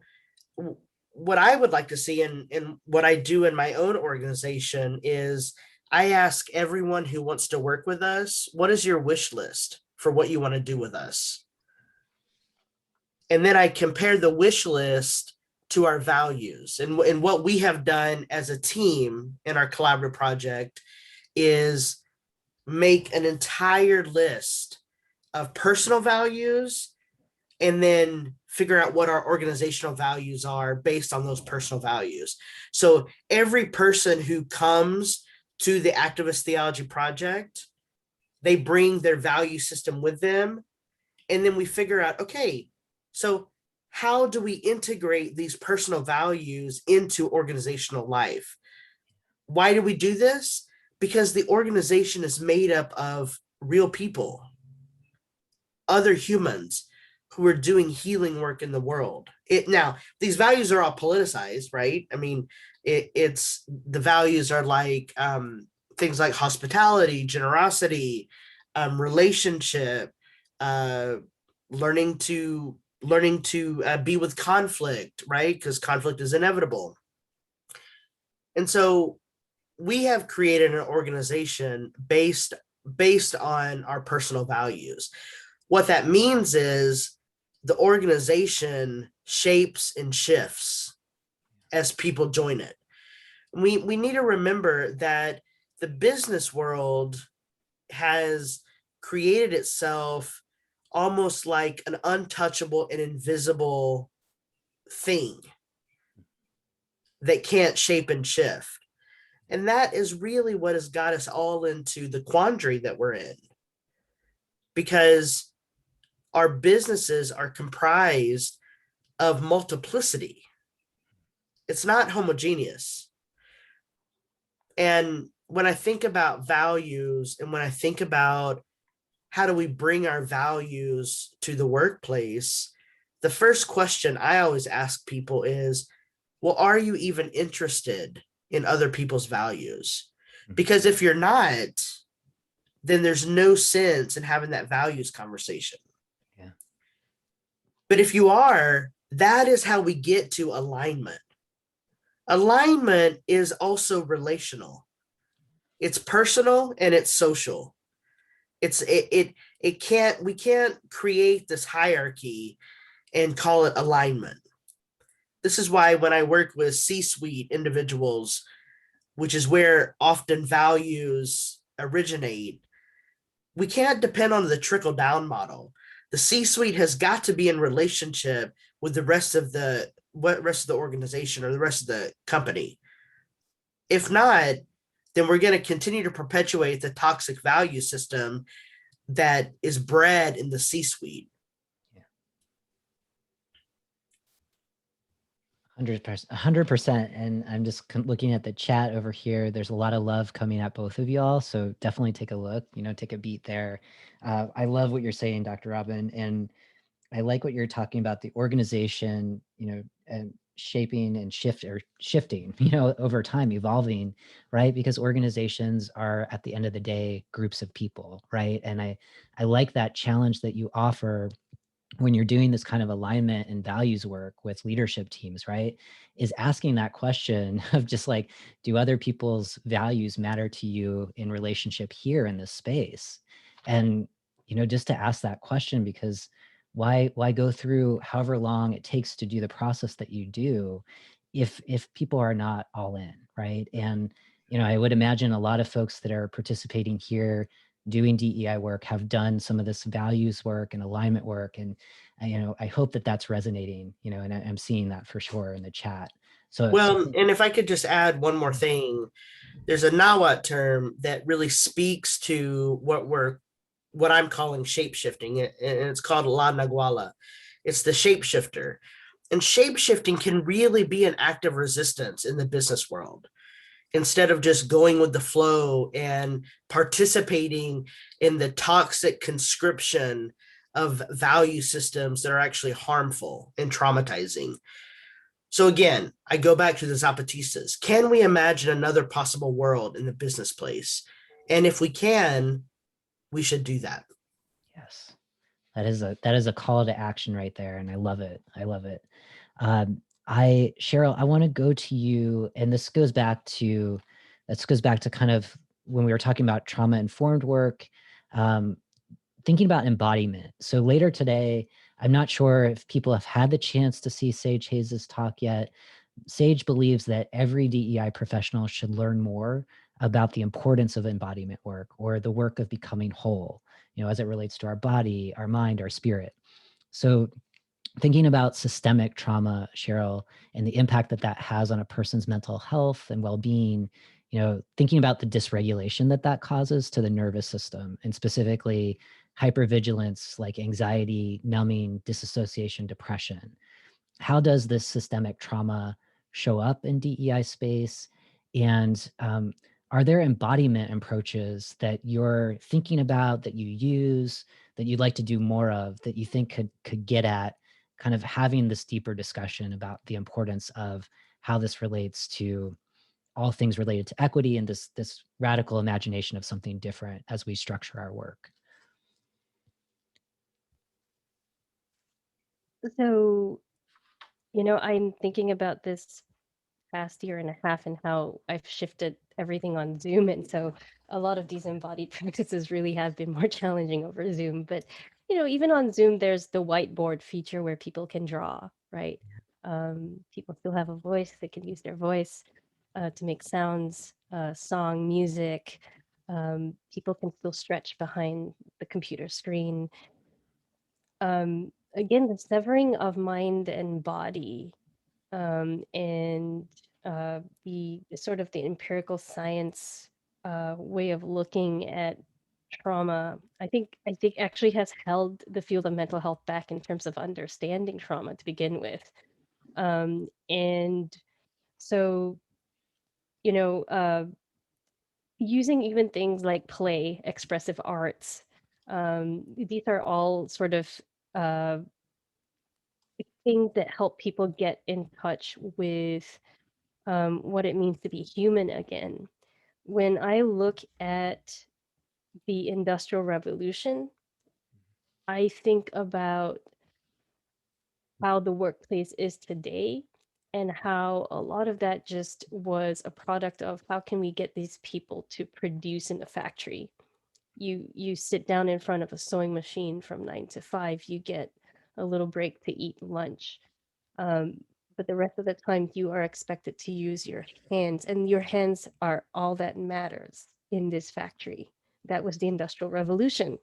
what I would like to see, and what I do in my own organization, is I ask everyone who wants to work with us, what is your wish list for what you want to do with us? And then I compare the wish list to our values. And what we have done as a team in our collaborative project is make an entire list of personal values and then figure out what our organizational values are based on those personal values. So every person who comes to the Activist Theology Project, they bring their value system with them. And then we figure out, okay, so how do we integrate these personal values into organizational life? Why do we do this? Because the organization is made up of real people, other humans who are doing healing work in the world. Now, these values are all politicized, right? I mean, it's the values are like things like hospitality, generosity, relationship, learning to be with conflict, right? Because conflict is inevitable. And so we have created an organization based on our personal values. What that means is the organization shapes and shifts as people join it. We need to remember that the business world has created itself almost like an untouchable and invisible thing that can't shape and shift. And that is really what has got us all into the quandary that we're in, because our businesses are comprised of multiplicity. It's not homogeneous. And when I think about values, and when I think about how do we bring our values to the workplace, the first question I always ask people is, well, are you even interested in other people's values? Because if you're not, then there's no sense in having that values conversation.
Yeah.
But if you are, that is how we get to alignment. Alignment is also relational. It's personal and it's social. We can't create this hierarchy and call it alignment. This is why when I work with C-suite individuals, which is where often values originate, we can't depend on the trickle-down model. The C-suite has got to be in relationship with the rest of the organization or the rest of the company. If not, then we're going to continue to perpetuate the toxic value system that is bred in the C-suite.
100%. And I'm just looking at the chat over here. There's a lot of love coming at both of y'all. So definitely take a look, take a beat there. I love what you're saying, Dr. Robyn. And I like what you're talking about, the organization, and shaping and shifting, over time, evolving, right? Because organizations are, at the end of the day, groups of people, right? And I like that challenge that you offer when you're doing this kind of alignment and values work with leadership teams, right? Is asking that question of just like, do other people's values matter to you in relationship here in this space? And, just to ask that question, because why go through however long it takes to do the process that you do if people are not all in, right? And, I would imagine a lot of folks that are participating here doing DEI work have done some of this values work and alignment work. And, I hope that that's resonating, and I'm seeing that for sure in the chat. So
and if I could just add one more thing, there's a Nahuatl term that really speaks to what I'm calling shape shifting, and it's called La Naguala. It's the shapeshifter. And shape shifting can really be an act of resistance in the business world, instead of just going with the flow and participating in the toxic conscription of value systems that are actually harmful and traumatizing. So again, I go back to the Zapatistas. Can we imagine another possible world in the business place? And if we can, we should do that.
Yes, that is a call to action right there, and I love it. I love it. Cheryl, I want to go to you, and this goes back to kind of when we were talking about trauma informed work, thinking about embodiment. So later today, I'm not sure if people have had the chance to see Sage Hayes' talk yet. Sage believes that every DEI professional should learn more about the importance of embodiment work, or the work of becoming whole, as it relates to our body, our mind, our spirit. So thinking about systemic trauma, Cheryl, and the impact that that has on a person's mental health and well-being, thinking about the dysregulation that that causes to the nervous system, and specifically hypervigilance like anxiety, numbing, disassociation, depression. How does this systemic trauma show up in DEI space? And are there embodiment approaches that you're thinking about, that you use, that you'd like to do more of, that you think could get at kind of having this deeper discussion about the importance of how this relates to all things related to equity and this radical imagination of something different as we structure our work?
So, I'm thinking about this past year and a half and how I've shifted everything on Zoom. And so a lot of these embodied practices really have been more challenging over Zoom. But, even on Zoom, there's the whiteboard feature where people can draw, right? People still have a voice. They can use their voice to make sounds, song, music. People can still stretch behind the computer screen. Again, the severing of mind and body, and the sort of the empirical science way of looking at trauma, I think actually has held the field of mental health back in terms of understanding trauma to begin with. And so, you know, uh, using even things like play, expressive arts, these are all sort of uh, things that help people get in touch with what it means to be human again. When I look at the Industrial Revolution, I think about how the workplace is today and how a lot of that just was a product of how can we get these people to produce in the factory. You sit down in front of a sewing machine from 9 to 5, you get a little break to eat lunch. Um, but the rest of the time you are expected to use your hands, and your hands are all that matters in this factory. That was the Industrial Revolution.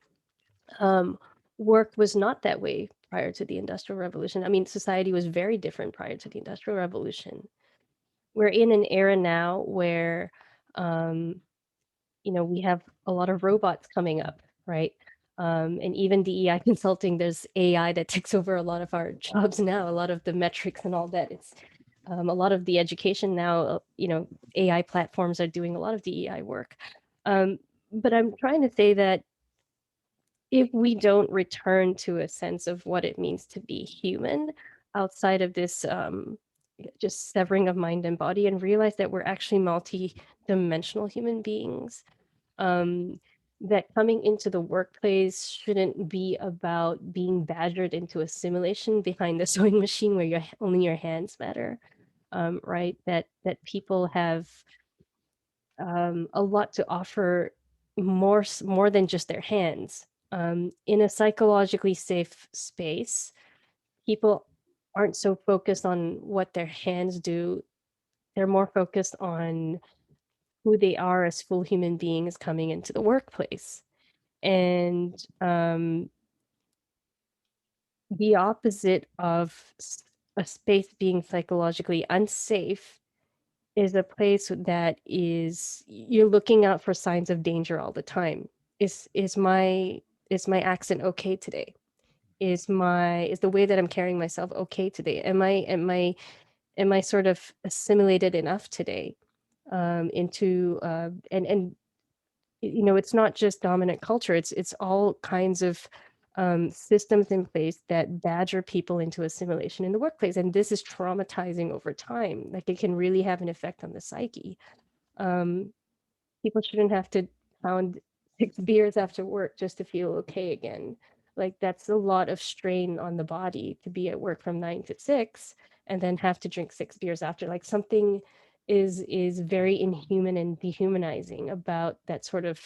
Um, work was not that way prior to the Industrial Revolution. I mean, society was very different prior to the Industrial Revolution. We're in an era now where, we have a lot of robots coming up, right? And even DEI consulting, there's AI that takes over a lot of our jobs now, a lot of the metrics and all that. It's a lot of the education now, AI platforms are doing a lot of DEI work. But I'm trying to say that if we don't return to a sense of what it means to be human outside of this just severing of mind and body, and realize that we're actually multi-dimensional human beings, um, that coming into the workplace shouldn't be about being badgered into assimilation behind the sewing machine where only your hands matter, right? That people have a lot to offer, more than just their hands. In a psychologically safe space, people aren't so focused on what their hands do. They're more focused on who they are as full human beings coming into the workplace. And the opposite of a space being psychologically unsafe is a place that you're looking out for signs of danger all the time. Is my accent okay today? Is the way that I'm carrying myself okay today? Am I sort of assimilated enough today, into and it's not just dominant culture. It's all kinds of systems in place that badger people into assimilation in the workplace, and this is traumatizing over time. Like, it can really have an effect on the psyche. um, People shouldn't have to pound 6 beers after work just to feel okay again. Like, that's a lot of strain on the body to be at work from 9 to 6 and then have to drink 6 beers after. Like, something is very inhuman and dehumanizing about that sort of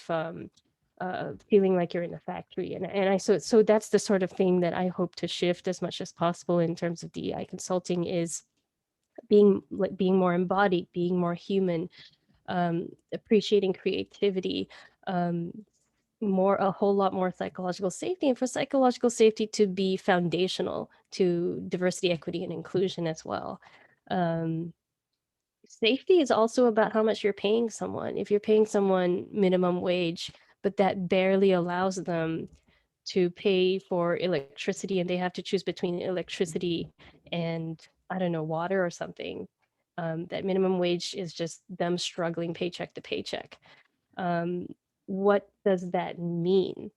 feeling like you're in a factory. And so that's the sort of thing that I hope to shift as much as possible in terms of DEI consulting, is being more embodied, being more human, appreciating creativity, um, a whole lot more psychological safety, and for psychological safety to be foundational to diversity, equity, and inclusion as well. Um, Safety is also about how much you're paying someone. If you're paying someone minimum wage, but that barely allows them to pay for electricity, and they have to choose between electricity and, I don't know, water or something. That minimum wage is just them struggling paycheck to paycheck. Um, what does that mean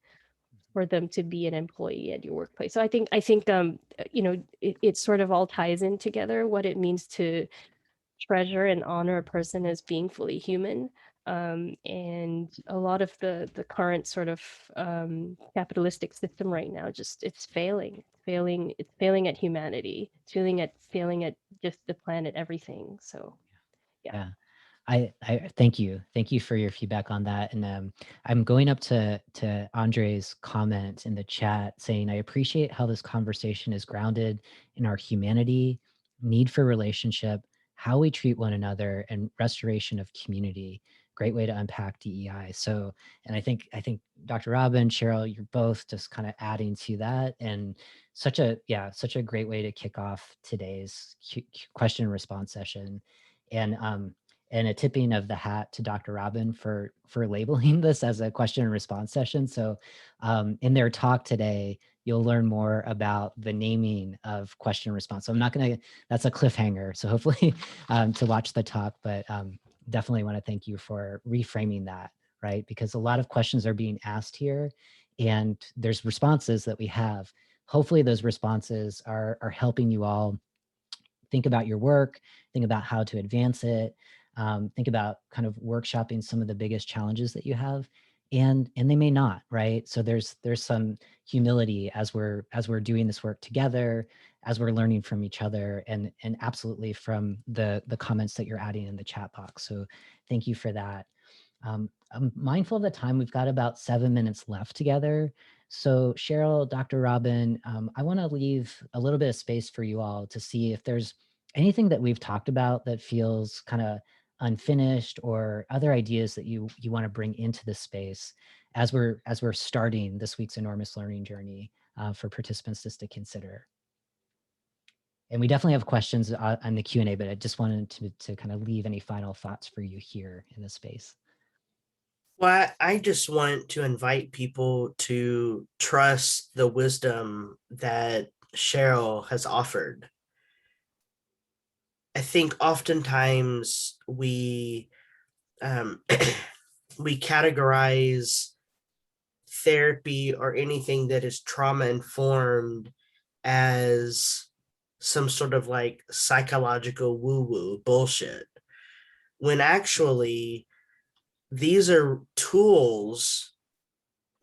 for them to be an employee at your workplace? So I think it sort of all ties in together, what it means to treasure and honor a person as being fully human. And a lot of the current sort of capitalistic system right now, just it's failing at humanity, it's failing at just the planet, everything. So yeah.
Yeah. I thank you. Thank you for your feedback on that. And I'm going up to Andre's comment in the chat saying, I appreciate how this conversation is grounded in our humanity, need for relationship, how we treat one another, and restoration of community. Great way to unpack DEI. So, and I think Dr. Robyn, Cheryl, you're both just kind of adding to that, and such a great way to kick off today's question and response session. And a tipping of the hat to Dr. Robyn for labeling this as a question and response session. So in their talk today, you'll learn more about the naming of question and response. So I'm not going to, that's a cliffhanger. So hopefully to watch the talk, but definitely want to thank you for reframing that, right? Because a lot of questions are being asked here, and there's responses that we have. Hopefully those responses are helping you all think about your work, think about how to advance it, think about kind of workshopping some of the biggest challenges that you have, and they may not, right? So there's some humility as we're doing this work together, as we're learning from each other, and absolutely from the comments that you're adding in the chat box. So thank you for that. I'm mindful of the time. We've got about 7 minutes left together. So Cheryl, Dr. Robyn, I want to leave a little bit of space for you all to see if there's anything that we've talked about that feels kind of unfinished, or other ideas that you want to bring into this space as we're starting this week's enormous learning journey. for participants just to consider. And we definitely have questions on the Q&A, but I just wanted to kind of leave any final thoughts for you here in this space.
Well, I just want to invite people to trust the wisdom that Cheryl has offered. I think oftentimes we we categorize therapy or anything that is trauma informed as some sort of like psychological woo-woo bullshit, when actually these are tools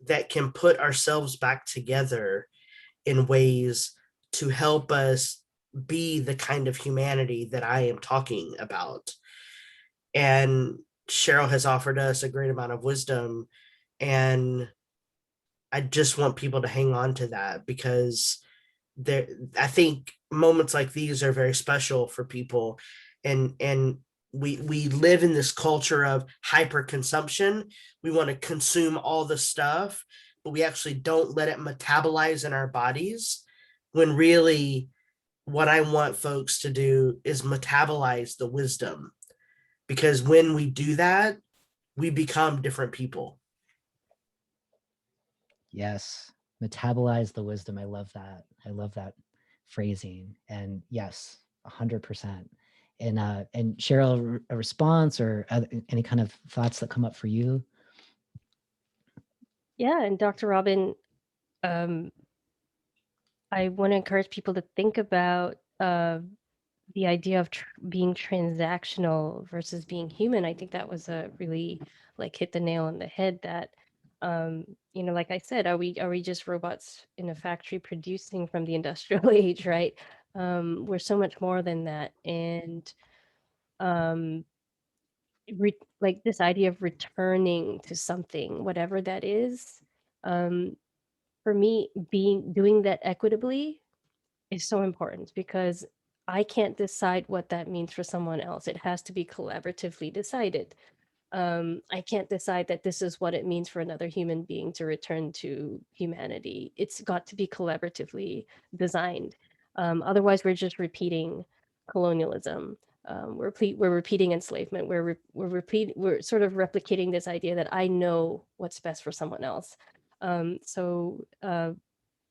that can put ourselves back together in ways to help us be the kind of humanity that I am talking about. And Cheryl has offered us a great amount of wisdom, and I just want people to hang on to that, because I think moments like these are very special for people, and we live in this culture of hyper consumption. We want to consume all the stuff, but we actually don't let it metabolize in our bodies, when really what I want folks to do is metabolize the wisdom, because when we do that, we become different people.
Yes, metabolize the wisdom. I love that. I love that phrasing. And yes, 100%. And Cheryl, a response or any kind of thoughts that come up for you?
Yeah, and Dr. Robyn, I want to encourage people to think about the idea of being transactional versus being human. I think that was a really like hit the nail on the head. That like I said, are we just robots in a factory producing from the industrial age, right? We're so much more than that, and um, like this idea of returning to something, whatever that is. For me, doing that equitably is so important, because I can't decide what that means for someone else. It has to be collaboratively decided. I can't decide that this is what it means for another human being to return to humanity. It's got to be collaboratively designed. Otherwise, we're just repeating colonialism. We're repeating enslavement. We're sort of replicating this idea that I know what's best for someone else. So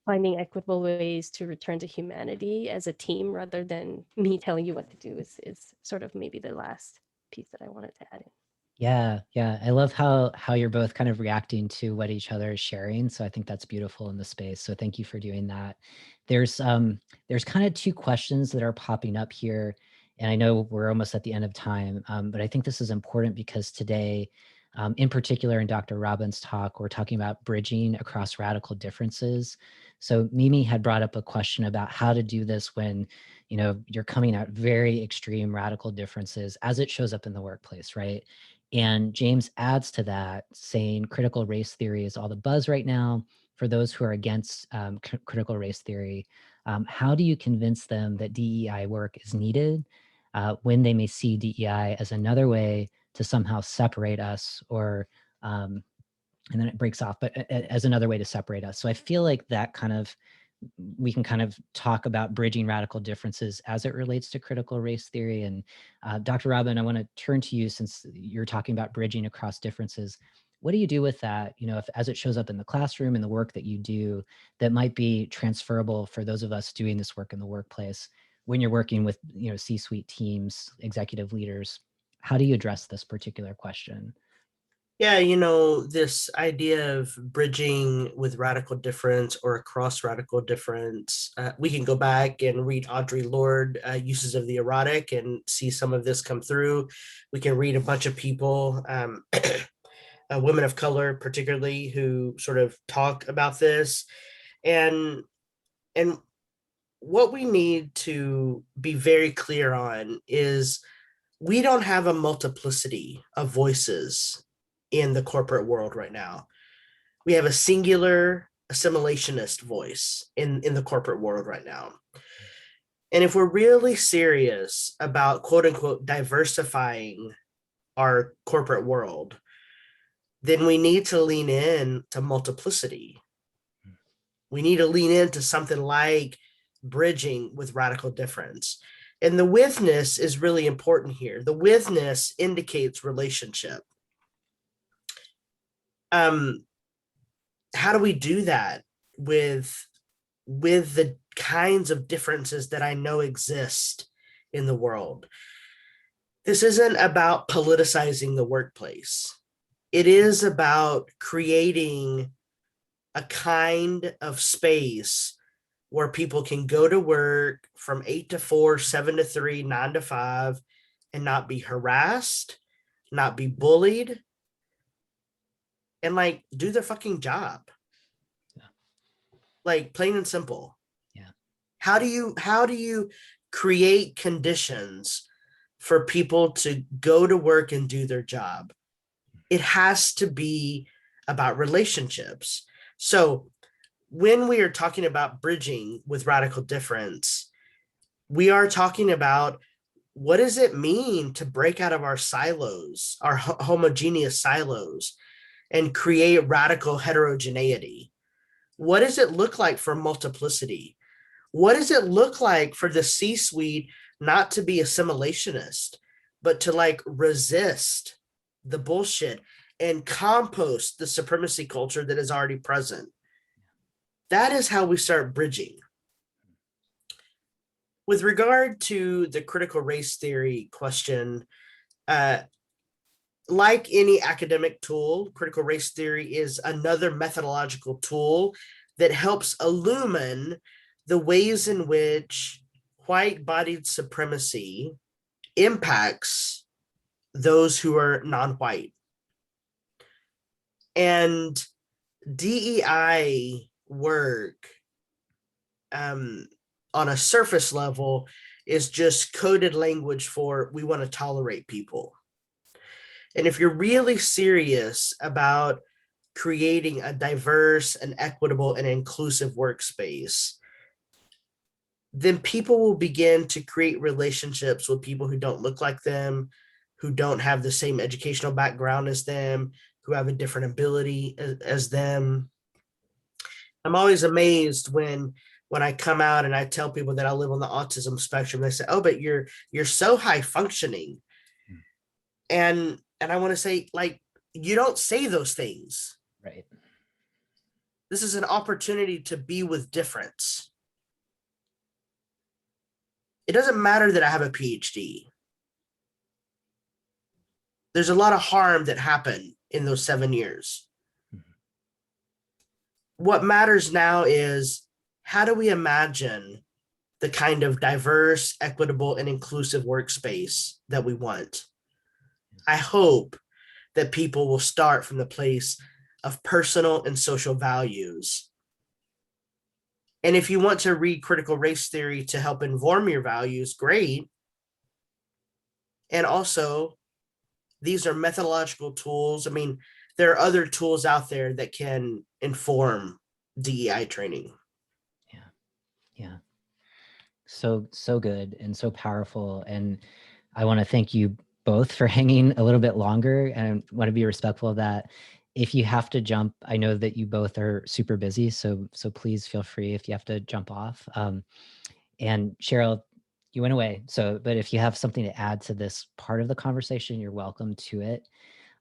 finding equitable ways to return to humanity as a team rather than me telling you what to do is sort of maybe the last piece that I wanted to add in.
Yeah, yeah. I love how you're both kind of reacting to what each other is sharing. So I think that's beautiful in the space. So thank you for doing that. There's kind of two questions that are popping up here. And I know we're almost at the end of time, but I think this is important because today, in particular in Dr. Robyn's talk, we're talking about bridging across radical differences. So Mimi had brought up a question about how to do this when, you're coming at very extreme radical differences as it shows up in the workplace, right? And James adds to that, saying critical race theory is all the buzz right now. For those who are against critical race theory, how do you convince them that DEI work is needed when they may see DEI as another way to somehow separate us, or and then it breaks off, but as another way to separate us? So I feel like that we can kind of talk about bridging radical differences as it relates to critical race theory. And Dr. Robyn, I want to turn to you, since you're talking about bridging across differences. What do you do with that, if as it shows up in the classroom and the work that you do, that might be transferable for those of us doing this work in the workplace when you're working with, C-suite teams, executive leaders? How do you address this particular question?
Yeah, this idea of bridging with radical difference or across radical difference, we can go back and read Audre Lorde, Uses of the Erotic, and see some of this come through. We can read a bunch of people, women of color particularly, who sort of talk about this. And what we need to be very clear on is we don't have a multiplicity of voices in the corporate world right now. We have a singular assimilationist voice in the corporate world right now. And if we're really serious about quote unquote diversifying our corporate world, then we need to lean in to multiplicity. We need to lean into something like bridging with radical difference. And the withness is really important here. The withness indicates relationship. How do we do that with the kinds of differences that I know exist in the world? This isn't about politicizing the workplace. It is about creating a kind of space where people can go to work from 8 to 4, 7 to 3, 9 to 5, and not be harassed, not be bullied, and like do their fucking job.
Yeah.
Like plain and simple.
Yeah.
How do you create conditions for people to go to work and do their job? It has to be about relationships. So when we are talking about bridging with radical difference, we are talking about what does it mean to break out of our silos, our homogeneous silos, and create radical heterogeneity? What does it look like for multiplicity? What does it look like for the C-suite not to be assimilationist, but to like resist the bullshit and compost the supremacy culture that is already present? That is how we start bridging. With regard to the critical race theory question, like any academic tool, critical race theory is another methodological tool that helps illumine the ways in which white-bodied supremacy impacts those who are non-white. And DEI work on a surface level is just coded language for we want to tolerate people. And if you're really serious about creating a diverse and equitable and inclusive workspace, then people will begin to create relationships with people who don't look like them, who don't have the same educational background as them, who have a different ability as them. I'm always amazed when I come out and I tell people that I live on the autism spectrum. They say, "Oh, but you're so high functioning," and I want to say, like, you don't say those things.
Right.
This is an opportunity to be with difference. It doesn't matter that I have a PhD. There's a lot of harm that happened in those 7 years. Mm-hmm. What matters now is how do we imagine the kind of diverse, equitable, and inclusive workspace that we want? I hope that people will start from the place of personal and social values. And if you want to read critical race theory to help inform your values, great. And also, these are methodological tools. I mean, there are other tools out there that can inform DEI training.
Yeah. Yeah. So good and so powerful. And I want to thank you both for hanging a little bit longer, and want to be respectful of that. If you have to jump, I know that you both are super busy, so please feel free if you have to jump off. And Cheryl, you went away, but if you have something to add to this part of the conversation, you're welcome to it.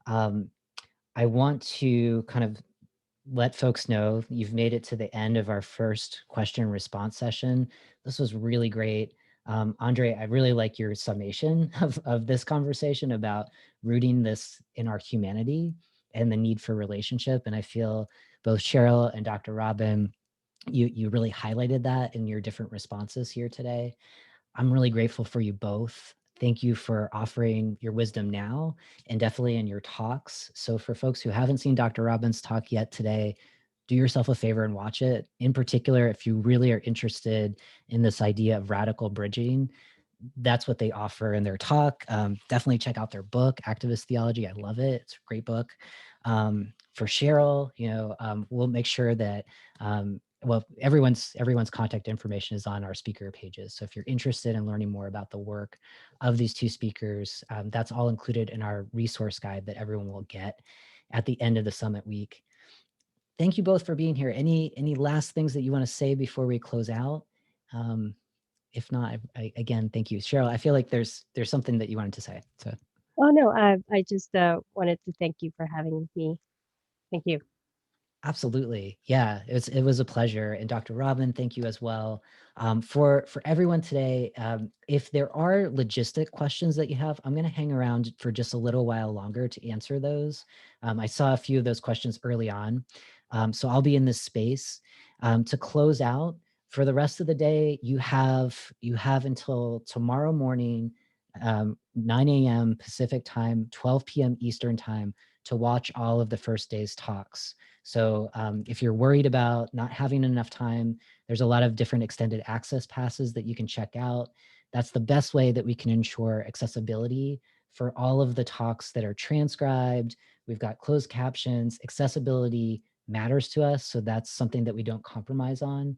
I want to kind of let folks know you've made it to the end of our first question and response session. This was really great. Andre, I really like your summation of this conversation about rooting this in our humanity and the need for relationship. And I feel both Cheryl and Dr. Robyn, you really highlighted that in your different responses here today. I'm really grateful for you both. Thank you for offering your wisdom now and definitely in your talks. So for folks who haven't seen Dr. Robyn's talk yet today, do yourself a favor and watch it. In particular, if you really are interested in this idea of radical bridging, that's what they offer in their talk. Definitely check out their book, Activist Theology. I love it. It's a great book. For Cheryl, we'll make sure that everyone's contact information is on our speaker pages. So if you're interested in learning more about the work of these two speakers, that's all included in our resource guide that everyone will get at the end of the summit week. thank you both for being here. Any last things that you want to say before we close out? If not, again, thank you. Cheryl, I feel like there's something that you wanted to say. So
Oh, no, I just wanted to thank you for having me. Thank you.
absolutely. Yeah, it was a pleasure. And Dr. Robyn, thank you as well. For everyone today, if there are logistic questions that you have, I'm going to hang around for just a little while longer to answer those. I saw a few of those questions early on. So I'll be in this space. To close out, for the rest of the day, you have until tomorrow morning, 9 a.m. Pacific time, 12 p.m. Eastern time, to watch all of the first day's talks. So if you're worried about not having enough time, there's a lot of different extended access passes that you can check out. That's the best way that we can ensure accessibility for all of the talks that are transcribed. We've got closed captions. Accessibility matters to us, so that's something that we don't compromise on,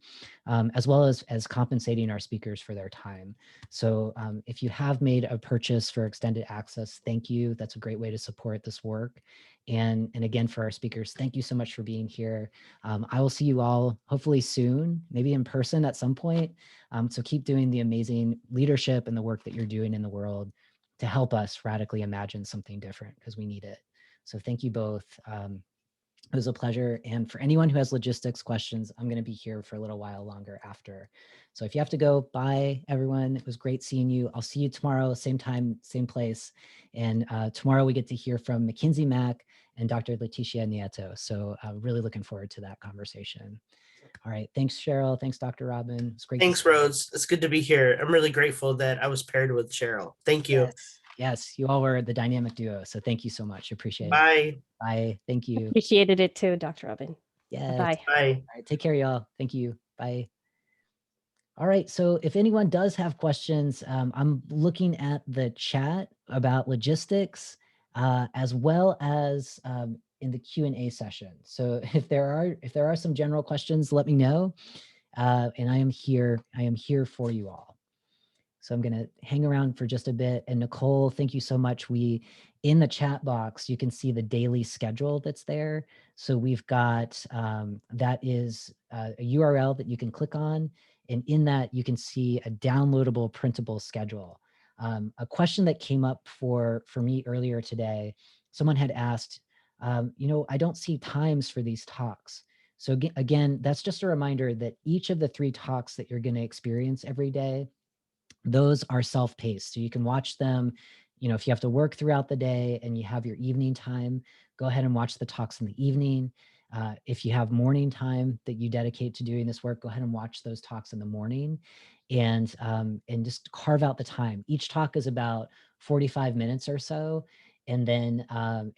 as well as compensating our speakers for their time. So if you have made a purchase for extended access, thank you. That's a great way to support this work. And again, for our speakers, thank you so much for being here. I will see you all hopefully soon, maybe in person at some point. So keep doing the amazing leadership and the work that you're doing in the world to help us radically imagine something different, because we need it. So thank you both. It was a pleasure. And for anyone who has logistics questions, I'm going to be here for a little while longer after. So if you have to go, bye, everyone. It was great seeing you. I'll see you tomorrow, same time, same place. And tomorrow we get to hear from Mackenzie Mack and Dr. Leticia Nieto. So really looking forward to that conversation. All right. Thanks, Cheryl. Thanks, Dr. Robyn. It's great.
Thanks, Rhodes. It's good to be here. I'm really grateful that I was paired with Cheryl. Thank you.
Yes, you all were the dynamic duo. So thank you so much. Appreciate it.
Bye.
Bye. Thank you.
Appreciated it too, Dr. Robyn.
Yes.
Bye.
Bye.
All right. Take care, y'all. Thank you. Bye. All right, so if anyone does have questions, I'm looking at the chat about logistics, as well as in the Q&A session. So if there are some general questions, let me know, and I am here for you all. So I'm going to hang around for just a bit. And Nicole, thank you so much. In the chat box, you can see the daily schedule that's there. So we've got, that is a URL that you can click on. And in that, you can see a downloadable printable schedule. A question that came up for me earlier today, someone had asked, I don't see times for these talks. So again, that's just a reminder that each of the 3 talks that you're going to experience every day, those are self-paced. So you can watch them, if you have to work throughout the day and you have your evening time, go ahead and watch the talks in the evening. If you have morning time that you dedicate to doing this work, go ahead and watch those talks in the morning, and just carve out the time. Each talk is about 45 minutes or so. And then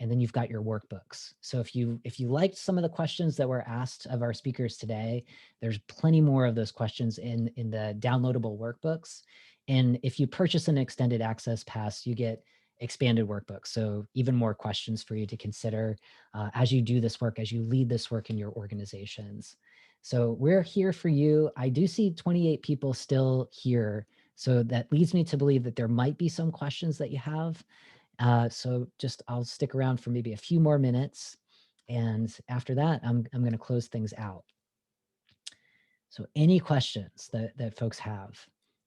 you've got your workbooks. So if you liked some of the questions that were asked of our speakers today, there's plenty more of those questions in the downloadable workbooks. And if you purchase an extended access pass, you get expanded workbooks. So even more questions for you to consider as you do this work, as you lead this work in your organizations. So we're here for you. I do see 28 people still here. So that leads me to believe that there might be some questions that you have. So I'll stick around for maybe a few more minutes. And after that, I'm going to close things out. So any questions that folks have?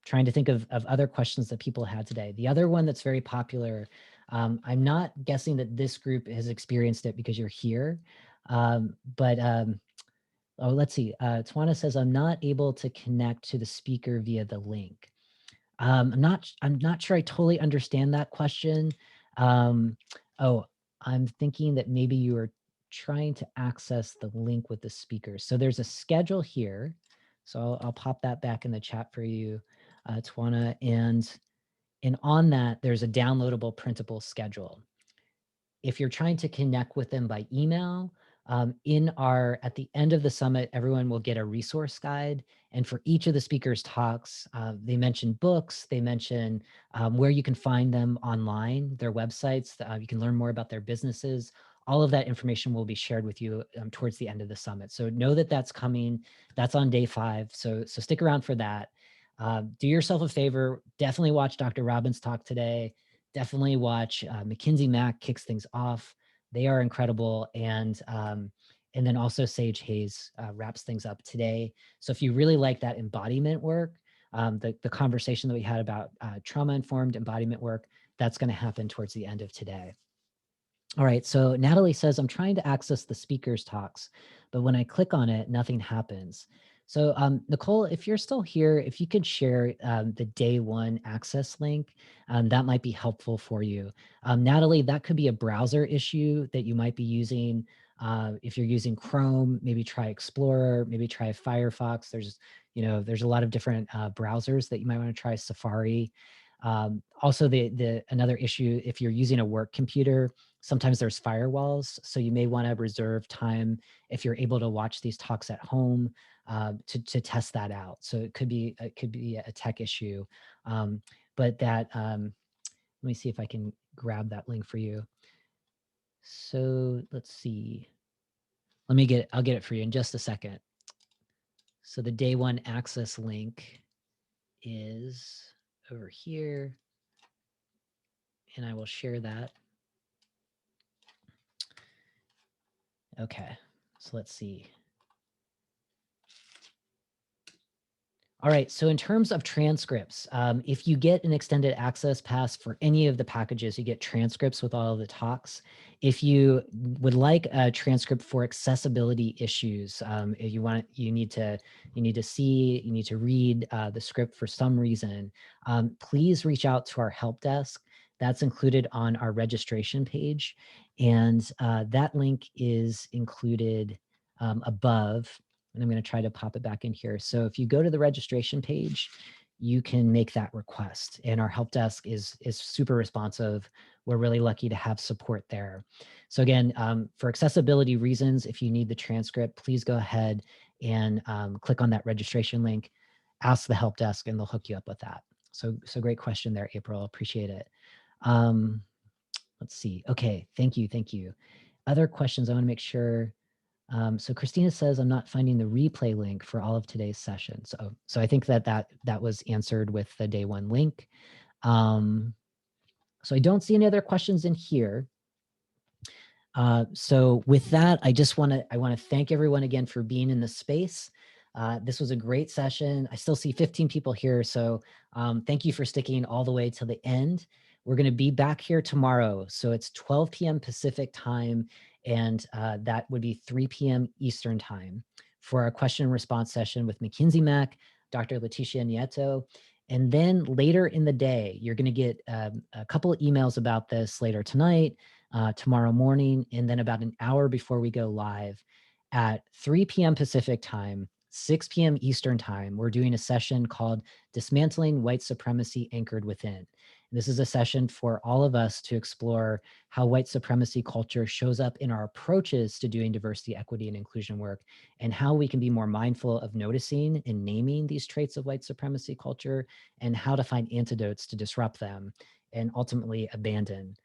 Trying to think of other questions that people had today. The other one that's very popular, I'm not guessing that this group has experienced it because you're here, but let's see. Tawana says, I'm not able to connect to the speaker via the link. I'm not sure I totally understand that question. I'm thinking that maybe you are trying to access the link with the speaker. So there's a schedule here. So I'll pop that back in the chat for you, Tawana. And on that, there's a downloadable printable schedule. If you're trying to connect with them by email, at the end of the summit, everyone will get a resource guide. And for each of the speakers' talks, they mention books, they mention where you can find them online, their websites, you can learn more about their businesses. All of that information will be shared with you towards the end of the summit. So know that that's coming. That's on day 5. So stick around for that. Do yourself a favor, definitely watch Dr. Robyn's talk today. Definitely watch Mackenzie Mack kicks things off. They are incredible. And And then also Sage Hayes wraps things up today. So if you really like that embodiment work, the conversation that we had about trauma-informed embodiment work, that's going to happen towards the end of today. All right, so Natalie says, I'm trying to access the speaker's talks, but when I click on it, nothing happens. So Nicole, if you're still here, if you could share the day one access link, that might be helpful for you. Natalie, that could be a browser issue that you might be using. If you're using Chrome, maybe try Explorer, maybe try Firefox. There's a lot of different browsers that you might want to try, Safari. Also, another issue, if you're using a work computer, sometimes there's firewalls, so you may want to reserve time if you're able to watch these talks at home to test that out. So it could be a tech issue, but that let me see if I can grab that link for you. So let's see. I'll get it for you in just a second. So the day one access link is over here, and I will share that. Okay, so let's see. All right, so in terms of transcripts, if you get an extended access pass for any of the packages, you get transcripts with all of the talks. If you would like a transcript for accessibility issues, if you need to read the script for some reason, please reach out to our help desk. That's included on our registration page, and that link is included above. And I'm going to try to pop it back in here. So if you go to the registration page, you can make that request. And our help desk is super responsive. We're really lucky to have support there. So again, for accessibility reasons, if you need the transcript, please go ahead and click on that registration link, ask the help desk, and they'll hook you up with that. So great question there, April. Appreciate it. Let's see. Okay, thank you. Other questions, I want to make sure. So Christina says, I'm not finding the replay link for all of today's sessions. So I think that was answered with the day one link. So I don't see any other questions in here. So with that, I want to thank everyone again for being in the space. This was a great session. I still see 15 people here. So thank you for sticking all the way to the end. We're going to be back here tomorrow. So it's 12 p.m. Pacific time, and that would be 3 p.m. Eastern time for our question and response session with Mackenzie Mack, Dr. Leticia Nieto. And then later in the day, you're going to get a couple of emails about this later tonight, tomorrow morning, and then about an hour before we go live at 3 p.m. Pacific time, 6 p.m. Eastern time. We're doing a session called Dismantling White Supremacy Anchored Within. This is a session for all of us to explore how white supremacy culture shows up in our approaches to doing diversity, equity, and inclusion work, and how we can be more mindful of noticing and naming these traits of white supremacy culture, and how to find antidotes to disrupt them and ultimately abandon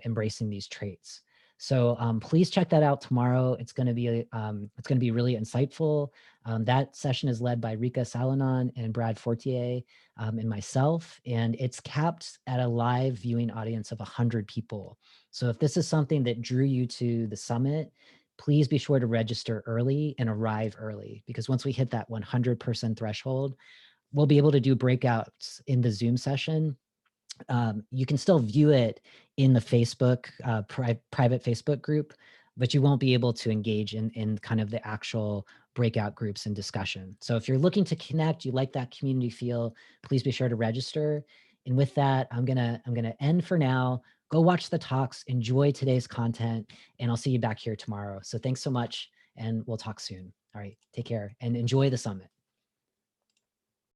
embracing these traits. So please check that out tomorrow. It's going to be really insightful. That session is led by Rika Salonon and Brad Fortier and myself, and it's capped at a live viewing audience of 100 people. So if this is something that drew you to the summit, please be sure to register early and arrive early, because once we hit that 100-person threshold, we'll be able to do breakouts in the Zoom session. You can still view it in the Facebook, private Facebook group, but you won't be able to engage in kind of the actual breakout groups and discussion. So if you're looking to connect, you like that community feel, please be sure to register. And with that, I'm gonna end for now. Go watch the talks, enjoy today's content, and I'll see you back here tomorrow. So thanks so much, and we'll talk soon. All right, take care and enjoy the summit.